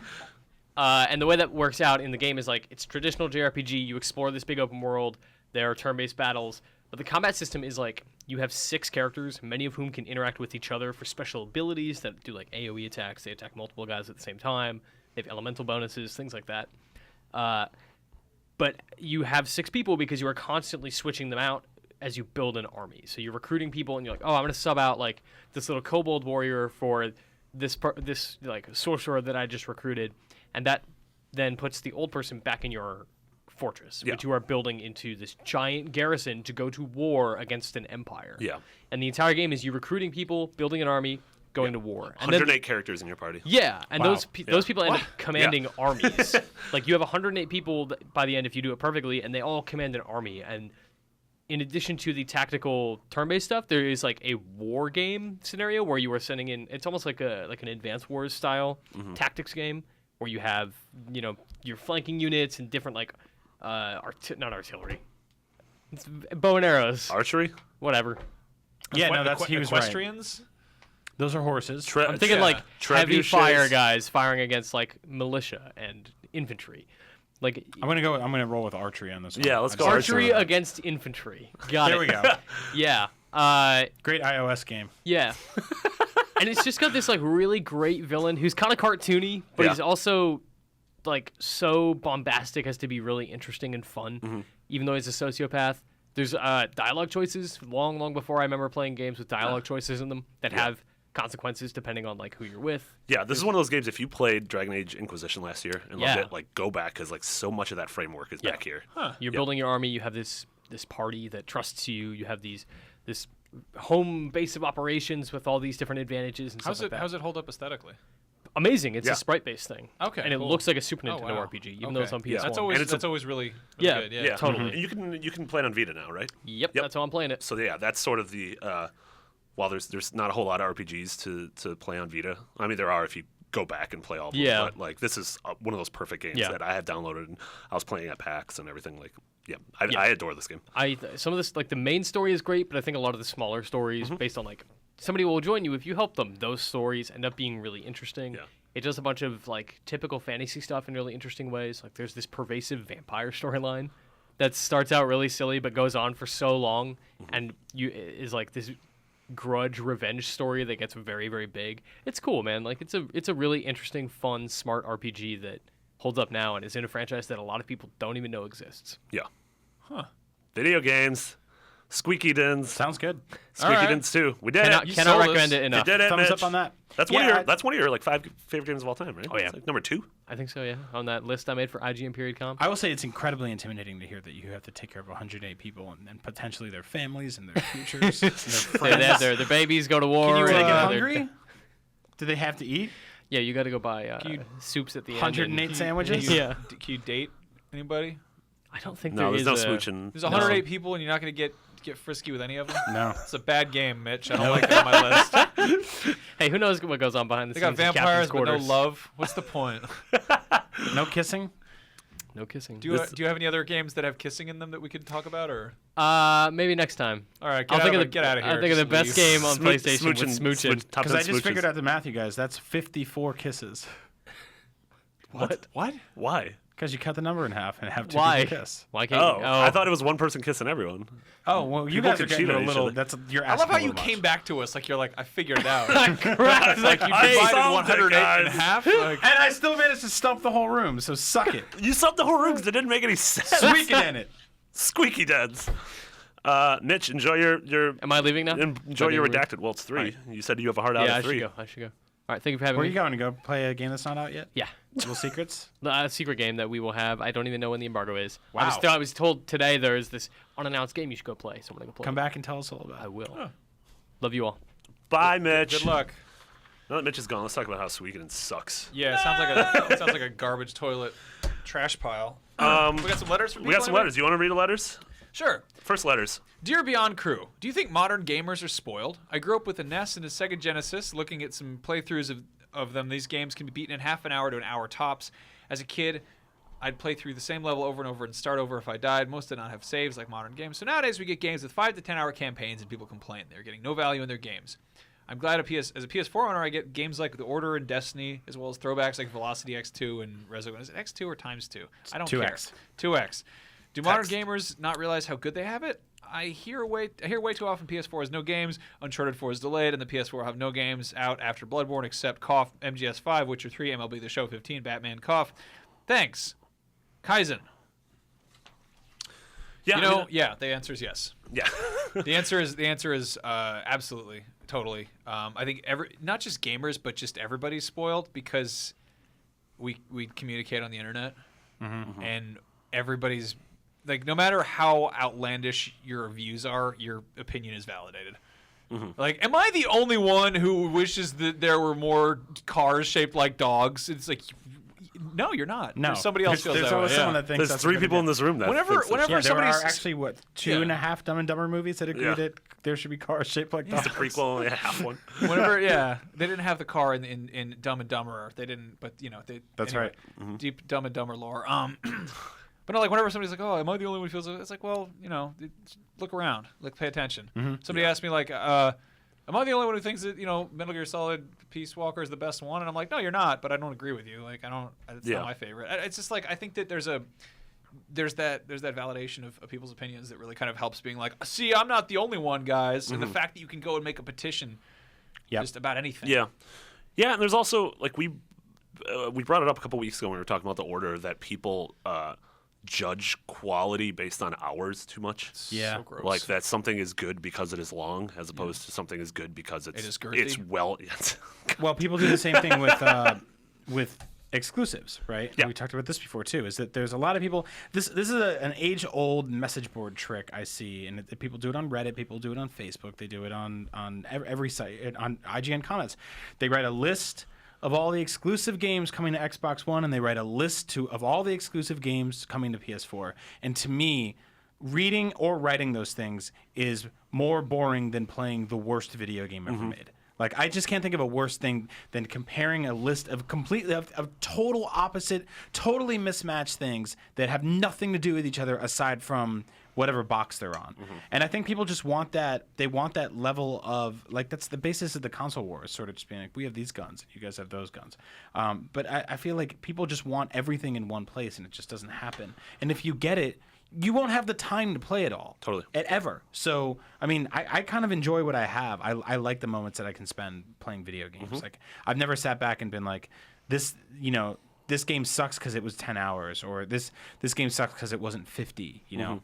And the way that works out in the game is like it's traditional JRPG. You explore this big open world. There are turn-based battles, but the combat system is like you have 6 characters, many of whom can interact with each other for special abilities that do like AOE attacks. They attack multiple guys at the same time. They have elemental bonuses, things like that. But you have 6 people because you are constantly switching them out as you build an army. So you're recruiting people, and you're like, oh, I'm going to sub out like this little kobold warrior for this like sorcerer that I just recruited, and that then puts the old person back in your fortress, which you are building into this giant garrison to go to war against an empire. Yeah. And the entire game is you recruiting people, building an army, going to war. And 108 characters in your party. yeah, and Wow. those people end up commanding armies. Like you have 108 people by the end if you do it perfectly, and they all command an army. And in addition to the tactical turn-based stuff, there is like a war game scenario where you are sending in. It's almost like an Advanced Wars style tactics game where you have your flanking units and different like not artillery, it's bow and arrows, Archery? whatever. Yeah, no, he was right. Equestrians? Those are horses. I'm thinking like heavy Trebuchets. fire guys firing against like militia and infantry. Like I'm gonna roll with archery on this one. Yeah, let's I go just- archery archery. against infantry. Got There it. we go. Yeah. Great iOS game. Yeah. And it's just got this like really great villain who's kind of cartoony, but Yeah. he's also like so bombastic as to be really interesting and fun, even though he's a sociopath. There's dialogue choices long before I remember playing games with dialogue choices in them that have consequences depending on like who you're with. Yeah, this is one of those games. If you played Dragon Age Inquisition last year and loved Yeah. it, like go back because like so much of that framework is back here. You're building your army. You have this party that trusts you. You have this home base of operations with all these different advantages and stuff like that. How's it hold up aesthetically? Amazing. It's Yeah. a sprite-based thing. Okay, And it cool. looks like a Super Oh, Nintendo wow. RPG, even though it's on PS1. That's And always it's a- really Yeah, good. Yeah, totally. And you can play it on Vita now, right? Yep, Yep. that's how I'm playing it. So yeah, that's sort of the. While there's not a whole lot of RPGs to play on Vita. I mean, there are if you go back and play all of them. Yeah. But like this is one of those perfect games Yeah. that I have downloaded and I was playing at PAX and everything. Like, I adore this game. Some of this, like the main story is great, but I think a lot of the smaller stories, based on like somebody will join you if you help them, those stories end up being really interesting. Yeah. It does a bunch of like typical fantasy stuff in really interesting ways. Like there's this pervasive vampire storyline that starts out really silly but goes on for so long, and is like this grudge revenge story that gets very, very big. It's cool, man. Like it's a really interesting, fun, smart RPG that holds up now and is in a franchise that a lot of people don't even know exists. Yeah. Video games. Squeaky Dins. Sounds good. Squeaky Dins 2. We did it. Cannot recommend it enough. You did it, Thumbs Mitch. up on that. That's one of your like 5 favorite games of all time, right? Oh, yeah. It's like number 2. I think so, yeah. On that list I made for IGN Period Com. I will say it's incredibly intimidating to hear that you have to take care of 108 people and potentially their families and their futures. And their friends. Their babies go to war. Can you and, get they're- hungry? Do they have to eat? Yeah, you got to go buy soups at the end. 108 sandwiches? Yeah. Can you date anybody? I don't think No, there there's is no a... smooching. There's 108 people, and you're not going to get frisky with any of them? No. It's a bad game, Mitch. I don't like that on my list. Hey, who knows what goes on behind the They scenes got in vampires, Captain's but no quarters. love. What's the point? No kissing? No kissing. Do you have any other games that have kissing in them that we could talk about, or? Maybe next time. All right, Get out of here. I think of the Just best leave. game on PlayStation with smooching. top Because 10 I just smooches. figured out the math, you guys. That's 54 kisses. What? Why? Because you cut the number in half and have two Why? people kiss. Why can't Oh, you? I thought it was one person kissing everyone. Oh, well, you People guys are could getting cheat a on each little. other. That's you're I asking love how a you little came much. back to us like you're like, I figured it out. Correct. Like you I divided solved it, 108 in guys. half. Like, And I still managed to stump the whole room, so suck it. You subbed the whole room because it didn't make any sense. Squeak it in it. Squeaky Dins. Mitch, enjoy your Am I leaving now? enjoy your Am I leaving? redacted. Well, it's 3. You said you have a hard out Yeah, I of should 3. go. I should go. All right, thank you for having Where are me. you going to go play a game that's not out yet? Yeah. Little secrets? The secret game that we will have. I don't even know when the embargo is. Wow. I was told today there is this unannounced game you should go play, so I'm going to go play. Come back and tell us all about I it. will. Love you all. Bye, Mitch. good luck. Now that Mitch is gone, let's talk about how Squeaky Dins sucks. Yeah, it sounds like a garbage toilet trash pile. We got some letters from people. We got some anybody? letters. You want to read the letters? Sure. First letters. Dear Beyond Crew, do you think modern gamers are spoiled? I grew up with a NES and a Sega Genesis. Looking at some playthroughs of them, these games can be beaten in half an hour to an hour tops. As a kid, I'd play through the same level over and over and start over if I died. Most did not have saves like modern games. So nowadays we get games with 5 to 10 hour campaigns and people complain they're getting no value in their games. I'm glad as a PS4 owner I get games like The Order and Destiny, as well as throwbacks like Velocity X2 and Resogun. Is it X2 or times 2? I don't 2X. care. 2X. Do modern gamers not realize how good they have it? I hear way too often PS4 has no games, Uncharted 4 is delayed, and the PS4 have no games out after Bloodborne except Cough, MGS5, Witcher 3, MLB The Show 15, Batman Cough. Thanks. Kaizen. Yeah. Yeah, the answer is yes. Yeah. The answer is absolutely, totally. I think not just gamers, but just everybody's spoiled because we communicate on the internet, and everybody's like, no matter how outlandish your views are, your opinion is validated. Like, am I the only one who wishes that there were more cars shaped like dogs? It's like, no, you're not. No. There's somebody else feels There's that always way. someone Yeah. that thinks There's that's 3 a good people in idea. this room that Whenever thinks that whenever Yeah, there are somebody's actually, what, two and a half Dumb and Dumber movies that agree Yeah. that there should be cars shaped like dogs. the prequel only had half one. Whenever, yeah, they didn't have the car in Dumb and Dumber. They didn't, but you know, That's anyway, right. Deep Dumb and Dumber lore. But no, like whenever somebody's like, "Oh, am I the only one who feels it?" It's like, well, you know, look around, like pay attention. Somebody asked me like, "Am I the only one who thinks that Metal Gear Solid Peace Walker is the best one?" And I'm like, "No, you're not." But I don't agree with you. Like, I don't. It's not my favorite. It's just like I think that there's that validation of people's opinions that really kind of helps being like, see, I'm not the only one, guys. And the fact that you can go and make a petition just about anything. Yeah. Yeah, and there's also, like, we brought it up a couple weeks ago when we were talking about the Order, that people judge quality based on hours too much. Yeah. So gross. Like, that something is good because it is long, as opposed to something is good because It is girthy. it's well. Well, people do the same thing with exclusives, right? Yeah. We talked about this before too. Is that there's a lot of people. This is an age-old message board trick I see, and people do it on Reddit. People do it on Facebook. They do it on every site, on IGN comments. They write a list of all the exclusive games coming to Xbox One, and they write a list of all the exclusive games coming to PS4. And to me, reading or writing those things is more boring than playing the worst video game ever made. Like, I just can't think of a worse thing than comparing a list of of total opposite, totally mismatched things that have nothing to do with each other aside from whatever box they're on. And I think people just want that. They want that level of like that's the basis of the console wars, sort of just being like, we have these guns, and you guys have those guns. But I feel like people just want everything in one place, and it just doesn't happen. And if you get it, you won't have the time to play it all. Totally. Ever. So, I mean, I kind of enjoy what I have. I like the moments that I can spend playing video games. Like, I've never sat back and been like, this game sucks because it was 10 hours, or this game sucks because it wasn't 50, you know?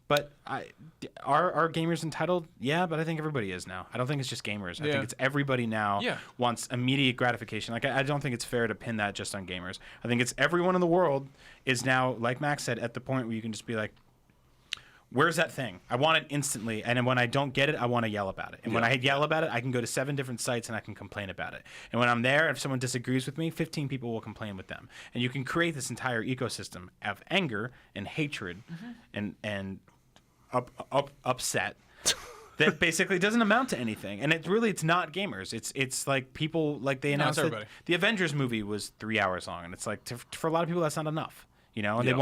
But are gamers entitled? Yeah, but I think everybody is now. I don't think it's just gamers. I think it's everybody now wants immediate gratification. Like, I don't think it's fair to pin that just on gamers. I think it's everyone in the world is now, like Max said, at the point where you can just be like, where's that thing? I want it instantly. And then when I don't get it, I want to yell about it. And when I yell about it, I can go to 7 different sites and I can complain about it. And when I'm there, if someone disagrees with me, 15 people will complain with them. And you can create this entire ecosystem of anger and hatred and upset that basically doesn't amount to anything. And it's not gamers. It's like people, like they announced that the Avengers movie was 3 hours long. And it's like, for a lot of people, that's not enough. You know, and they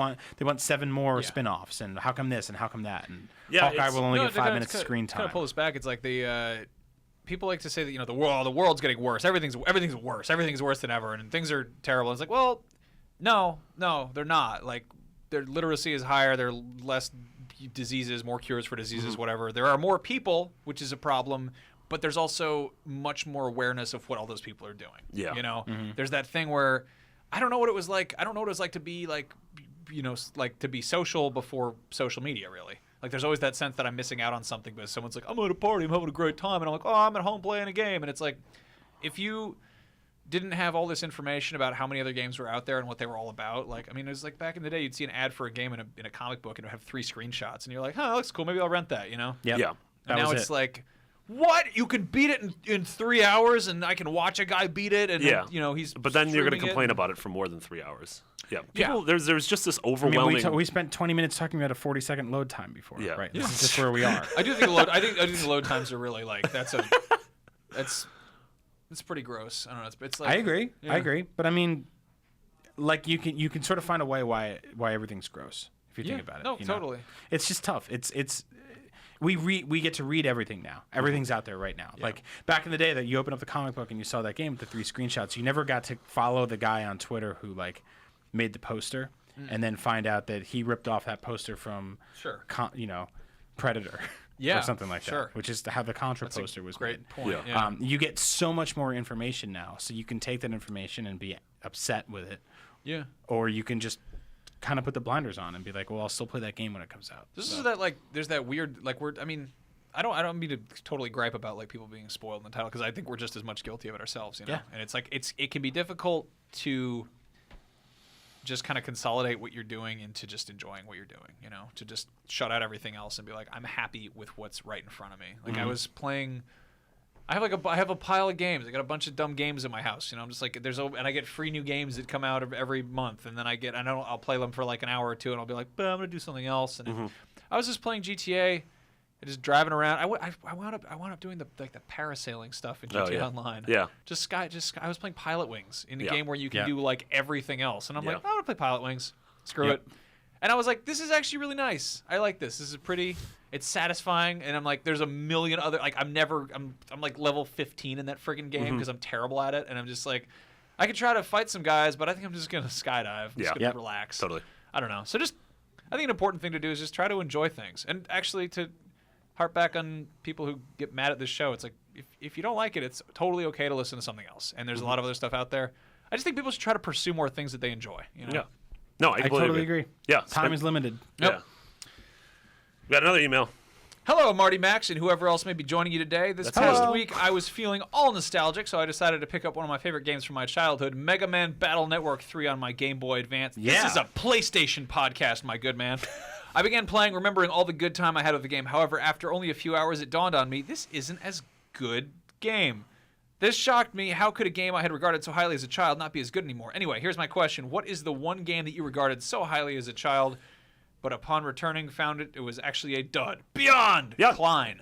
want 7 more spin-offs, and how come this and how come that, and Hawkeye will only get 5 minutes of screen time. Kind of pull this back. It's like the people like to say that the world's getting worse. Everything's worse. Everything's worse than ever, and things are terrible. It's like, well, no, they're not. Like, their literacy is higher. There are less diseases, more cures for diseases, whatever. There are more people, which is a problem. But there's also much more awareness of what all those people are doing. Yeah, there's that thing where. I don't know what it was like. I don't know what it was like to be like, like to be social before social media, really. Like, there's always that sense that I'm missing out on something because someone's like, I'm at a party, I'm having a great time. And I'm like, oh, I'm at home playing a game. And it's like, if you didn't have all this information about how many other games were out there and what they were all about, like, I mean, it was like back in the day, you'd see an ad for a game in a comic book and it would have 3 screenshots. And you're like, that looks cool. Maybe I'll rent that, Yep. Yeah. And now it's like, what? You can beat it in 3 hours, and I can watch a guy beat it, and he's. But then you're going to complain about it for more than 3 hours. Yeah. People, there's just this overwhelming. I mean, we spent 20 minutes talking about a 40-second load time before. Yeah. Right. This is just where we are. I think the load times are really like it's pretty gross. I don't know. It's like I agree. But I mean, like you can sort of find a way why everything's gross if you think about it. No, totally. It's just tough. It's. We get to read everything now. Everything's out there right now. Yeah. Like back in the day that you opened up the comic book and you saw that game with the 3 screenshots, you never got to follow the guy on Twitter who like made the poster and then find out that he ripped off that poster from Predator or something like that, which is how the Contra poster was great made. Point. Yeah. You get so much more information now, so you can take that information and be upset with it. Yeah. Or you can just kind of put the blinders on and be like, well, I'll still play that game when it comes out. This is that like there's that weird like I don't mean to totally gripe about like people being spoiled in the title because I think we're just as much guilty of it ourselves, Yeah. And it's like it can be difficult to just kind of consolidate what you're doing into just enjoying what you're doing, to just shut out everything else and be like, I'm happy with what's right in front of me. Like I was playing. I have a pile of games. I got a bunch of dumb games in my house. I'm just like and I get free new games that come out every month, and then I'll play them for like an hour or two, and I'll be like, I'm gonna do something else. And I was just playing GTA, just driving around. I wound up doing the parasailing stuff in GTA Online. Yeah. I was playing Pilot Wings in a game where you can do like everything else, and I'm like, I want to play Pilot Wings. Screw it. And I was like, this is actually really nice. I like this. This is pretty. It's satisfying, and I'm like, there's a million other like I'm like level 15 in that friggin' game because I'm terrible at it, and I'm just like, I could try to fight some guys, but I think I'm just gonna skydive, just gonna relax. Totally. I don't know. So I think an important thing to do is just try to enjoy things, and actually to harp back on people who get mad at this show. It's like if you don't like it, it's totally okay to listen to something else, and there's a lot of other stuff out there. I just think people should try to pursue more things that they enjoy. Yeah. No, I totally agree. Yeah. Time is limited. Yep. Yeah. We got another email. Hello, Marty Max, and whoever else may be joining you today. This past week, I was feeling all nostalgic, so I decided to pick up one of my favorite games from my childhood, Mega Man Battle Network 3 on my Game Boy Advance. Yeah. This is a PlayStation podcast, my good man. I began playing, remembering all the good time I had with the game. However, after only a few hours, it dawned on me, this isn't as good game. This shocked me. How could a game I had regarded so highly as a child not be as good anymore? Anyway, here's my question. What is the one game that you regarded so highly as a child, but upon returning found it was actually a dud? Beyond! Yeah. Klein.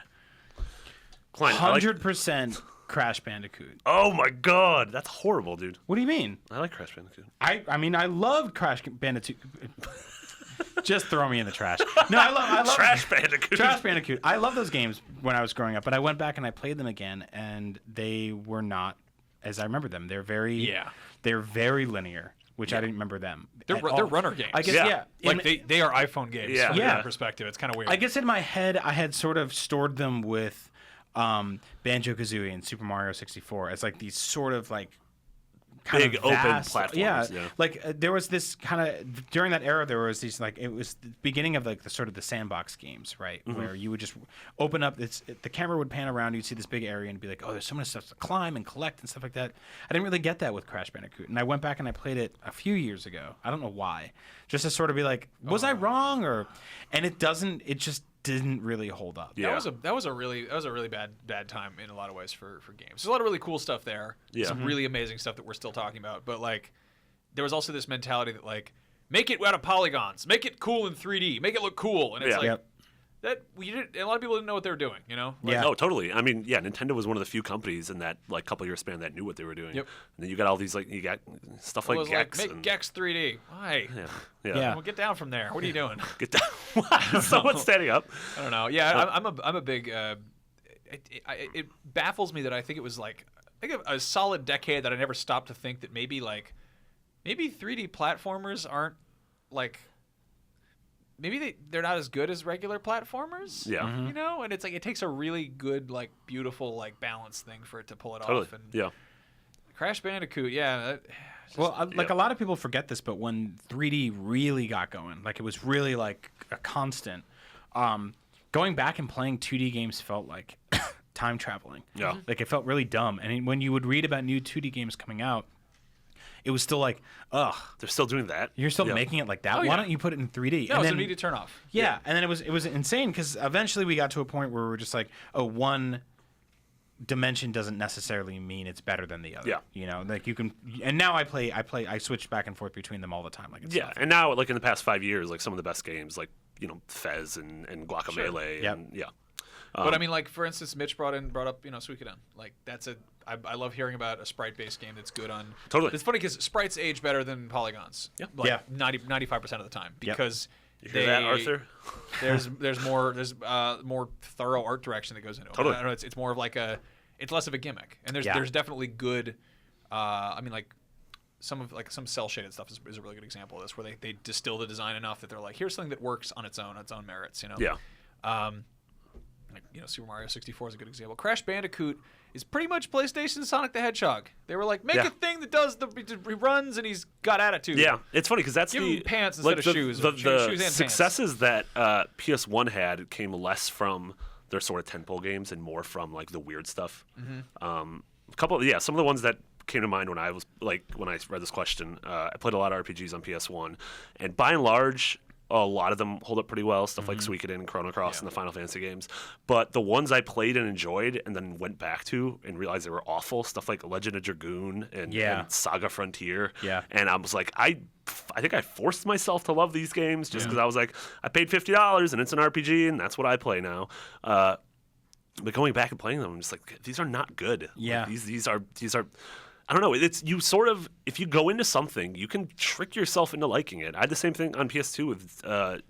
100% Crash Bandicoot. Oh my god, that's horrible, dude. What do you mean? I like Crash Bandicoot. I mean, I love Crash Bandicoot. Just throw me in the trash. No, I love Trash Bandicoot. Trash Bandicoot. I love those games when I was growing up, but I went back and I played them again, and they were not as I remember them. They're very linear, which I didn't remember them. They're runner games. I guess Like they are iPhone games. From that perspective, it's kind of weird. I guess in my head, I had sort of stored them with Banjo-Kazooie and Super Mario 64 as like these sort of like kind big of open vast, platforms. Like there was this kind of during that era there was these like it was the beginning of like the sort of the sandbox games, right? Where you would just open up the camera would pan around, you'd see this big area and be like, oh, there's so much stuff to climb and collect and stuff like that. I didn't really get that with Crash Bandicoot, and I went back and I played it a few years ago. I don't know why, just to sort of be like, was I wrong and it just didn't really hold up. Yeah. That was a really bad time in a lot of ways for games. There's a lot of really cool stuff there. Yeah. Some really amazing stuff that we're still talking about. But like there was also this mentality that like make it out of polygons, make it cool in 3D, make it look cool. And it's that a lot of people didn't know what they were doing, you know? Like, oh, totally. I mean, Nintendo was one of the few companies in that like couple year span that knew what they were doing. Yep. And then you got all these like you got stuff like Gex. Make Gex 3D. Why? Yeah. Well, get down from there. What are you doing? Get down. Someone's standing up. I don't know. Yeah, I'm a big. It baffles me that I think it was like a solid decade that I never stopped to think that maybe 3D platformers aren't like. Maybe they're not as good as regular platformers. Yeah. You know, and it's like it takes a really good, like beautiful, like balanced thing for it to pull it off. And Crash Bandicoot, like a lot of people forget this, but when 3D really got going, like it was really like a constant. Going back and playing 2D games felt like time traveling. Yeah. Like it felt really dumb. And when you would read about new 2D games coming out, it was still like, ugh. They're still doing that. You're still making it like that. Why don't you put it in 3D? No, it's an immediate turn off. Yeah, and then it was insane because eventually we got to a point where we were just like, oh, one dimension doesn't necessarily mean it's better than the other. Yeah. You know, like you can. And now I switch back and forth between them all the time. Like it's nothing. And now like in the past 5 years, like some of the best games, like Fez and Guacamelee. Sure. And, But I mean, like for instance, Mitch brought up Suikoden. Like that's I love hearing about a sprite-based game that's good on. Totally. It's funny because sprites age better than polygons. Yeah. Like 95% of the time because you hear that, Arthur? There's more thorough art direction that goes into it. Totally. I don't know, it's more of like it's less of a gimmick, and there's definitely good. I mean, like some cell shaded stuff is a really good example of this, where they distill the design enough that they're like, here's something that works on its own merits. You know. Yeah. Super Mario 64 is a good example. Crash Bandicoot is pretty much PlayStation's Sonic the Hedgehog. They were like, make a thing that does he runs and he's got attitude. Yeah, it's funny because that's Give him pants instead of shoes. The shoes and successes that PS1 had came less from their sort of tentpole games and more from like the weird stuff. Some of the ones that came to mind when I read this question. I played a lot of RPGs on PS1, and by and large, a lot of them hold up pretty well. Stuff like Suikoden and Chrono Cross and the Final Fantasy games. But the ones I played and enjoyed and then went back to and realized they were awful, stuff like Legend of Dragoon and Saga Frontier. Yeah. And I was like, I think I forced myself to love these games just because I was like, I paid $50 and it's an RPG and that's what I play now. But going back and playing them, I'm just like, these are not good. Yeah. Like, these are. I don't know. It's you sort of, if you go into something, you can trick yourself into liking it. I had the same thing on PS2 with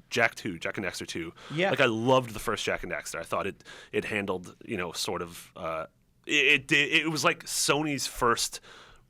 Jak and Daxter 2. Yeah. Like I loved the first Jak and Daxter. I thought it handled, sort of, it was like Sony's first,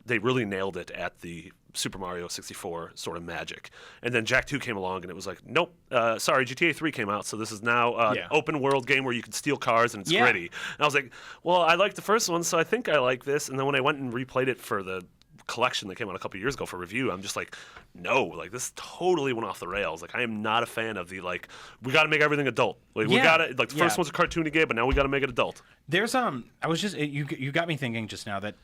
they really nailed it at the Super Mario 64 sort of magic. And then Jak 2 came along and it was like, nope, sorry, GTA 3 came out, so this is now an open world game where you can steal cars and it's gritty. And I was like, well, I liked the first one, so I think I like this. And then when I went and replayed it for the collection that came out a couple years ago for review, I'm just like, no, like this totally went off the rails. Like I am not a fan of the like, we got to make everything adult. Like we got to, like the first one's a cartoony game, but now we got to make it adult. There's I was just you got me thinking just now that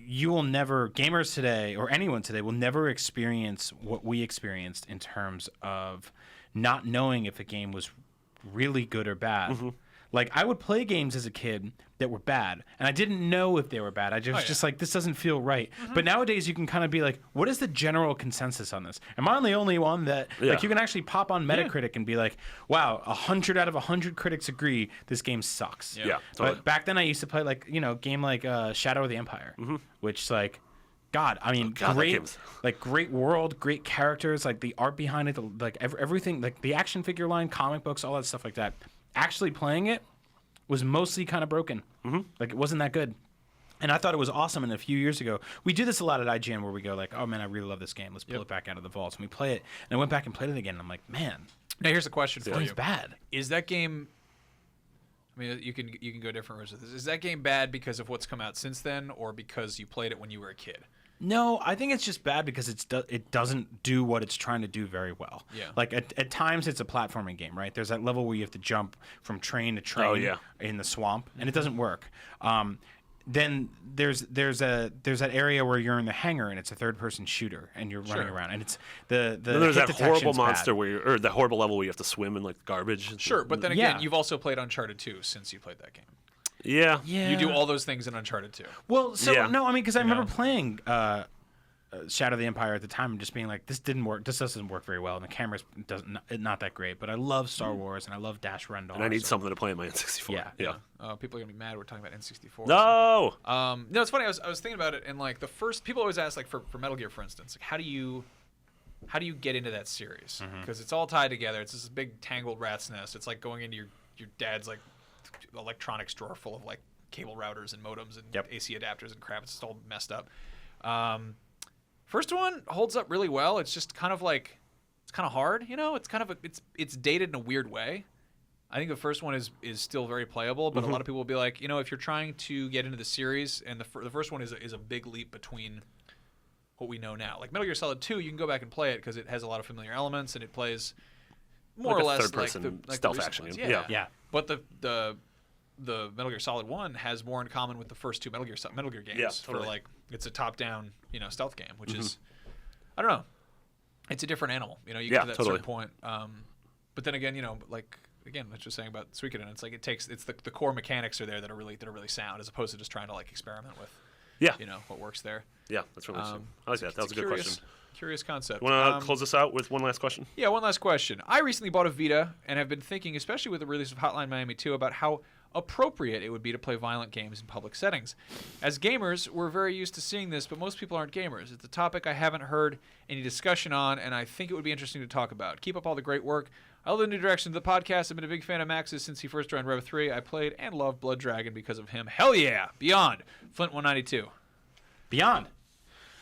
you will never, gamers today or anyone today will never experience what we experienced in terms of not knowing if a game was really good or bad. Like I would play games as a kid that were bad, and I didn't know if they were bad. I just like, this doesn't feel right. But nowadays you can kind of be like, what is the general consensus on this? Am I the only one that like you can actually pop on Metacritic and be like, wow, 100 out of 100 critics agree this game sucks. Yeah. But back then I used to play like game like Shadow of the Empire, which like God, I mean, God, that great, game's- like great world, great characters, like the art behind it, like everything, like the action figure line, comic books, all that stuff like that. Actually playing it was mostly kind of broken. Like it wasn't that good. And I thought it was awesome. And a few years ago, we do this a lot at IGN where we go like, oh man, I really love this game. Let's pull it back out of the vaults. And we play it. And I went back and played it again. And I'm like, man, Now here's a question for it's you: bad. Is that game? I mean, you can go different ways with this. Is that game bad because of what's come out since then, or because you played it when you were a kid? No, I think it's just bad because it doesn't do what it's trying to do very well. Yeah. Like at times it's a platforming game, right? There's that level where you have to jump from train to train in the swamp, and it doesn't work. Then there's that area where you're in the hangar and it's a third-person shooter and you're running around, and it's the Then there's hit that horrible detection's monster bad. or the horrible level where you have to swim in like garbage. Sure, but then again, Yeah. you've also played Uncharted 2 since you played that game. Yeah. Yeah. You do all those things in Uncharted 2. Well, so Yeah. no, I mean, because I remember know? playing Shadow of the Empire at the time and just being like, this didn't work. This doesn't work very well, and the camera's not that great. But I love Star Wars and I love Dash Rendar. And I need something to play in my N64. Yeah. Yeah. People are gonna be mad we're talking about N64. No. No, it's funny. I was thinking about it, and like the first people always ask, like for Metal Gear, for instance, like how do you get into that series? Because it's all tied together. It's this big tangled rat's nest. It's like going into your dad's like electronics drawer full of like cable routers and modems and AC adapters and crap. It's just all messed up. First one holds up really well. It's just kind of like it's kind of hard, you know. It's kind of it's dated in a weird way. I think the first one is still very playable, but a lot of people will be like, you know, if you're trying to get into the series, and the first one is a big leap between what we know now. Like Metal Gear Solid 2, you can go back and play it because it has a lot of familiar elements and it plays more Like or a less third-person like the stealth recent action ones. game. Yeah. But the Metal Gear Solid 1 has more in common with the first two Metal Gear games. Yeah, totally. For like it's a top-down, you know, stealth game, which is I don't know. It's a different animal, you know. You get to that certain point, but then again, you know, like again, what you're saying about Suikoden, it's like it's the core mechanics are there that are really sound, as opposed to just trying to like experiment with, you know, what works there. Yeah, that's really interesting. I like that. That was a good question. Curious concept. Want to close this out with one last question? Yeah, one last question. I recently bought a Vita and have been thinking, especially with the release of Hotline Miami 2, about how appropriate it would be to play violent games in public settings. As gamers, we're very used to seeing this, but most people aren't gamers. It's a topic I haven't heard any discussion on, and I think it would be interesting to talk about. Keep up all the great work. I love the new direction of the podcast. I've been a big fan of Max's since he first joined Rev 3. I played and loved Blood Dragon because of him. Hell yeah! Beyond. Flint 192. Beyond.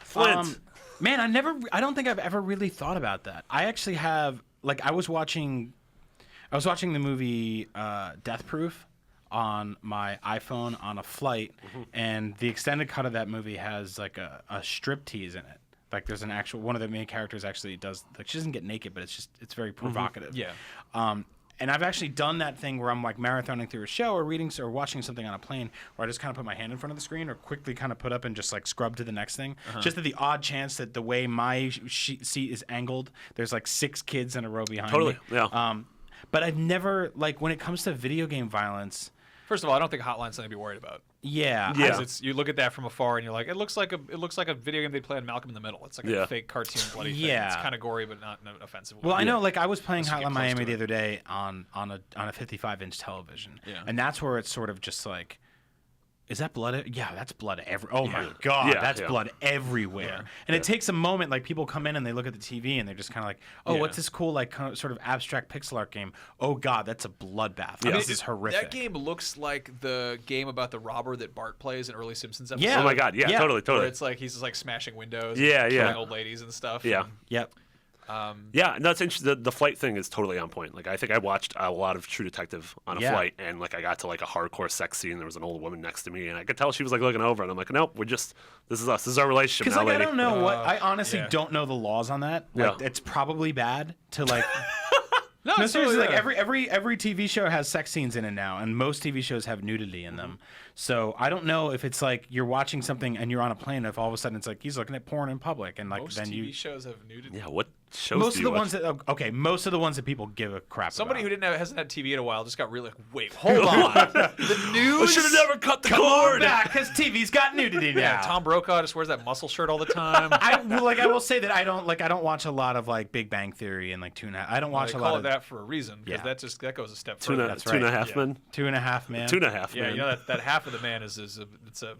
Flint. Man, I don't think I've ever really thought about that. I actually have, like, I was watching the movie Death Proof on my iPhone on a flight, and the extended cut of that movie has like a strip tease in it. Like there's an actual one of the main characters actually does, like, she doesn't get naked, but it's very provocative. Yeah. And I've actually done that thing where I'm like marathoning through a show or reading or watching something on a plane where I just kind of put my hand in front of the screen or quickly kind of put up and just like scrub to the next thing. Just at the odd chance that the way my seat is angled, there's like 6 kids in a row behind me. Yeah. But I've never, like, when it comes to video game violence. First of all, I don't think Hotline's something to be worried about. Yeah. Yeah. You look at that from afar and you're like, it looks like a video game they'd play on Malcolm in the Middle. It's like a fake cartoon bloody thing. Yeah. It's kind of gory, but not offensive. Well, I know, like, I was playing Let's get Hotline close Miami to the it. other day on a 55-inch television. Yeah. And that's where it's sort of just like, is that blood? Yeah, that's blood oh my God, Yeah, that's yeah. blood everywhere. And it takes a moment, like, people come in and they look at the TV and they're just kind of like, oh, what's this cool, like, kind of, sort of abstract pixel art game? Oh God, that's a bloodbath. This is horrific. That game looks like the game about the robber that Bart plays in early Simpsons episodes. Yeah. Oh my God. Yeah. Yeah. Totally. Where it's like he's just like smashing windows, Yeah, and yeah. killing old ladies and stuff. Yeah. And, Yep. Yeah, and that's interesting. The flight thing is totally on point. Like, I think I watched a lot of True Detective on a flight, and like I got to like a hardcore sex scene. There was an old woman next to me, and I could tell she was like looking over, and I'm like, nope, this is us. This is our relationship Because, now, like, lady. I don't know I honestly yeah. don't know the laws on that. Like, Yeah. it's probably bad to, like. No, No, it's seriously, totally like there. every TV show has sex scenes in it now, and most TV shows have nudity in them. So I don't know if it's like you're watching something and you're on a plane, if all of a sudden it's like he's looking at porn in public, and like Most then TV you. shows have nudity. Yeah, what shows Most do of you the watch? most of the ones that people give a crap Somebody about. who hasn't had TV in a while just got really like, wait, hold on. The news. I should have never cut the Come on cord. back, because TV's got nudity now. Yeah, Tom Brokaw just wears that muscle shirt all the time. I will say that I don't watch a lot of like Big Bang Theory and like I don't watch they a call lot it of that for a reason because Yeah. that goes a step Two further. and a half Yeah. men. 2.5 Man. 2.5 Yeah, men. you know that half of the man is a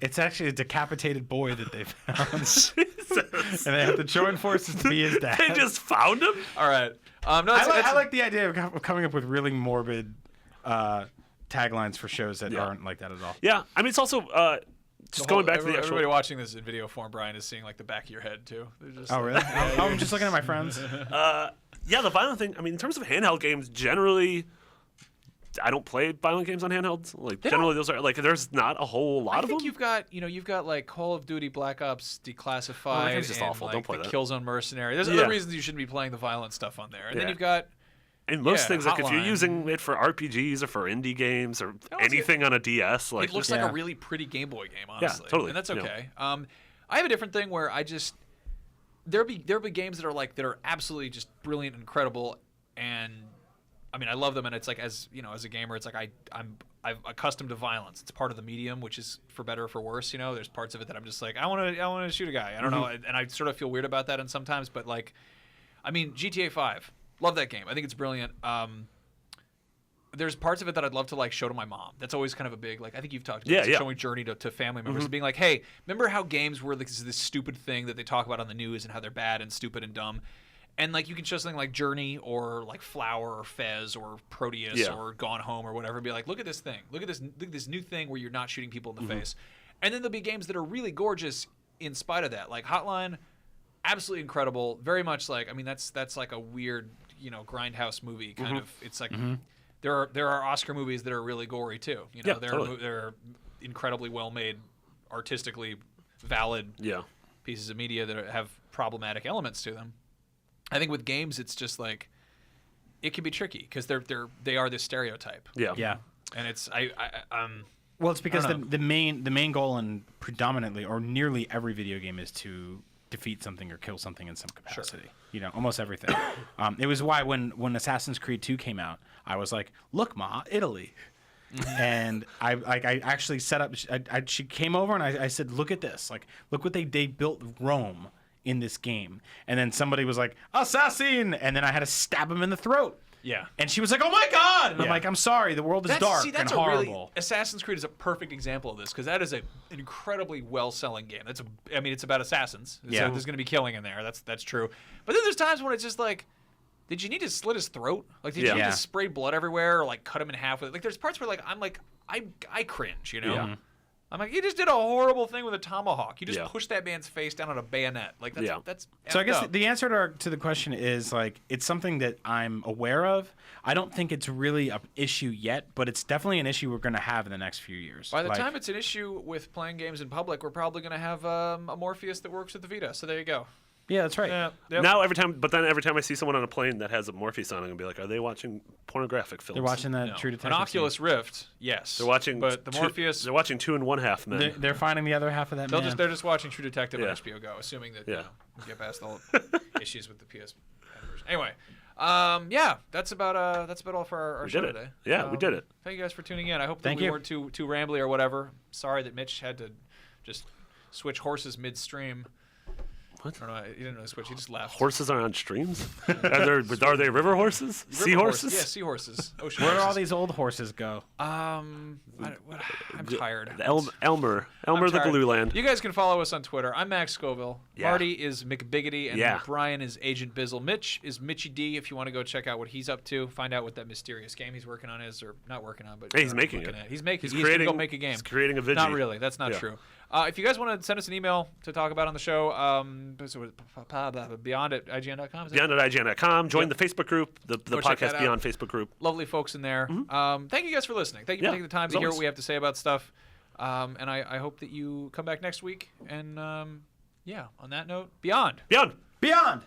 It's actually a decapitated boy that they found, Jesus. and they have to join forces to be his dad. They just found him. all right. No, I like the idea of coming up with really morbid taglines for shows that aren't like that at all. Yeah, I mean it's also just going back to the actual. Everybody watching this in video form, Brian, is seeing like the back of your head too. They're just Oh really? I'm just looking at my friends. Yeah, the violent thing. I mean, in terms of handheld games, generally, I don't play violent games on handhelds. Like generally, those are like there's not a whole lot I of think them. you've got like Call of Duty Black Ops Declassified Oh, that game's just and awful. like Don't play the that. Killzone Mercenary. There's Yeah. other reasons you shouldn't be playing the violent stuff on there. And then Yeah. you've got And most things, like if you're Hotline. using it for RPGs or for indie games or it's- anything on a DS, like it looks Yeah. like a really pretty Game Boy game, honestly. totally, And that's yeah. okay. I have a different thing where there'll be games that are absolutely just brilliant and incredible, and I mean I love them, and it's like as a gamer, it's like I'm accustomed to violence. It's part of the medium, which is for better or for worse. There's parts of it that I'm just like I want to shoot a guy. I don't know, and I sort of feel weird about that, and sometimes, but like, I mean GTA 5, love that game. I think it's brilliant. There's parts of it that I'd love to like show to my mom. That's always kind of a big like. I think you've talked about showing Journey to family members, being like, hey, remember how games were like this stupid thing that they talk about on the news and how they're bad and stupid and dumb, and like you can show something like Journey or like Flower or Fez or Proteus or Gone Home or whatever, and be like, look at this thing, look at this new thing where you're not shooting people in the face, and then there'll be games that are really gorgeous in spite of that, like Hotline, absolutely incredible, very much like that's like a weird grindhouse movie kind of. It's like. There are Oscar movies that are really gory too. They're incredibly well made, artistically valid pieces of media that have problematic elements to them. I think with games, it's just like it can be tricky because they are this stereotype. Yeah. And it's Well, it's because I don't the main goal in predominantly or nearly every video game is to defeat something or kill something in some capacity. Almost everything. It was why when Assassin's Creed 2 came out, I was like, "Look, Ma, Italy," and I actually set up. She came over and I said, "Look at this! Like, look what they built Rome in this game." And then somebody was like, "Assassin!" And then I had to stab him in the throat. Yeah. And she was like, "Oh my God!" And I'm like, "I'm sorry, the world is dark and horrible." Assassin's Creed is a perfect example of this because that is an incredibly well-selling game. It's about assassins. So there's going to be killing in there. That's true. But then there's times when it's just like, did you need to slit his throat? Like, did you need to spray blood everywhere or like cut him in half with it? Like, there's parts where I cringe. Yeah. I'm like, you just did a horrible thing with a tomahawk. You just pushed that man's face down on a bayonet. Like that's So I guess up. the answer to the question is like it's something that I'm aware of. I don't think it's really an issue yet, but it's definitely an issue we're going to have in the next few years. By the time it's an issue with playing games in public, we're probably going to have a Morpheus that works with the Vita. So there you go. Yeah, that's right. Yep. Now every time I see someone on a plane that has a Morpheus on, I'm gonna be like, are they watching pornographic films? They're watching that No. True Detective. An Oculus Rift, yes. They're watching. but the Morpheus. They're watching 2 1/2 Men. They're finding the other half of that man. They're just watching True Detective Yeah. on HBO Go, assuming that Yeah. we get past all issues with the PS version. Anyway, that's about all for our show did it. today. Yeah, we did it. Thank you guys for tuning in. I hope that Thank we you. weren't too rambly or whatever. Sorry that Mitch had to just switch horses midstream. What? I don't know. He didn't really switch. He just left. Horses are on streams. are they river horses? River Seahorses? Yeah, seahorses. Ocean Where do all horses. these old horses go? I'm tired. Elmer I'm the tired. Glue Land. You guys can follow us on Twitter. I'm Max Scoville. Yeah. Marty is McBiggity, and Yeah. Brian is Agent Bizzle. Mitch is Mitchy D. If you want to go check out what he's up to, find out what that mysterious game he's working on is, or not working on, but Hey, he's making looking it. at. He's gonna creating. go make a game. He's creating a video. Not really. That's not true. If you guys want to send us an email to talk about on the show, beyond at IGN.com. Beyond at IGN.com. Join the Facebook group, the Go check that Podcast out. Beyond Facebook group. Lovely folks in there. Thank you guys for listening. Thank you for Yeah, taking the time as to hear always. what we have to say about stuff. And I hope that you come back next week. And on that note, Beyond. Beyond. Beyond.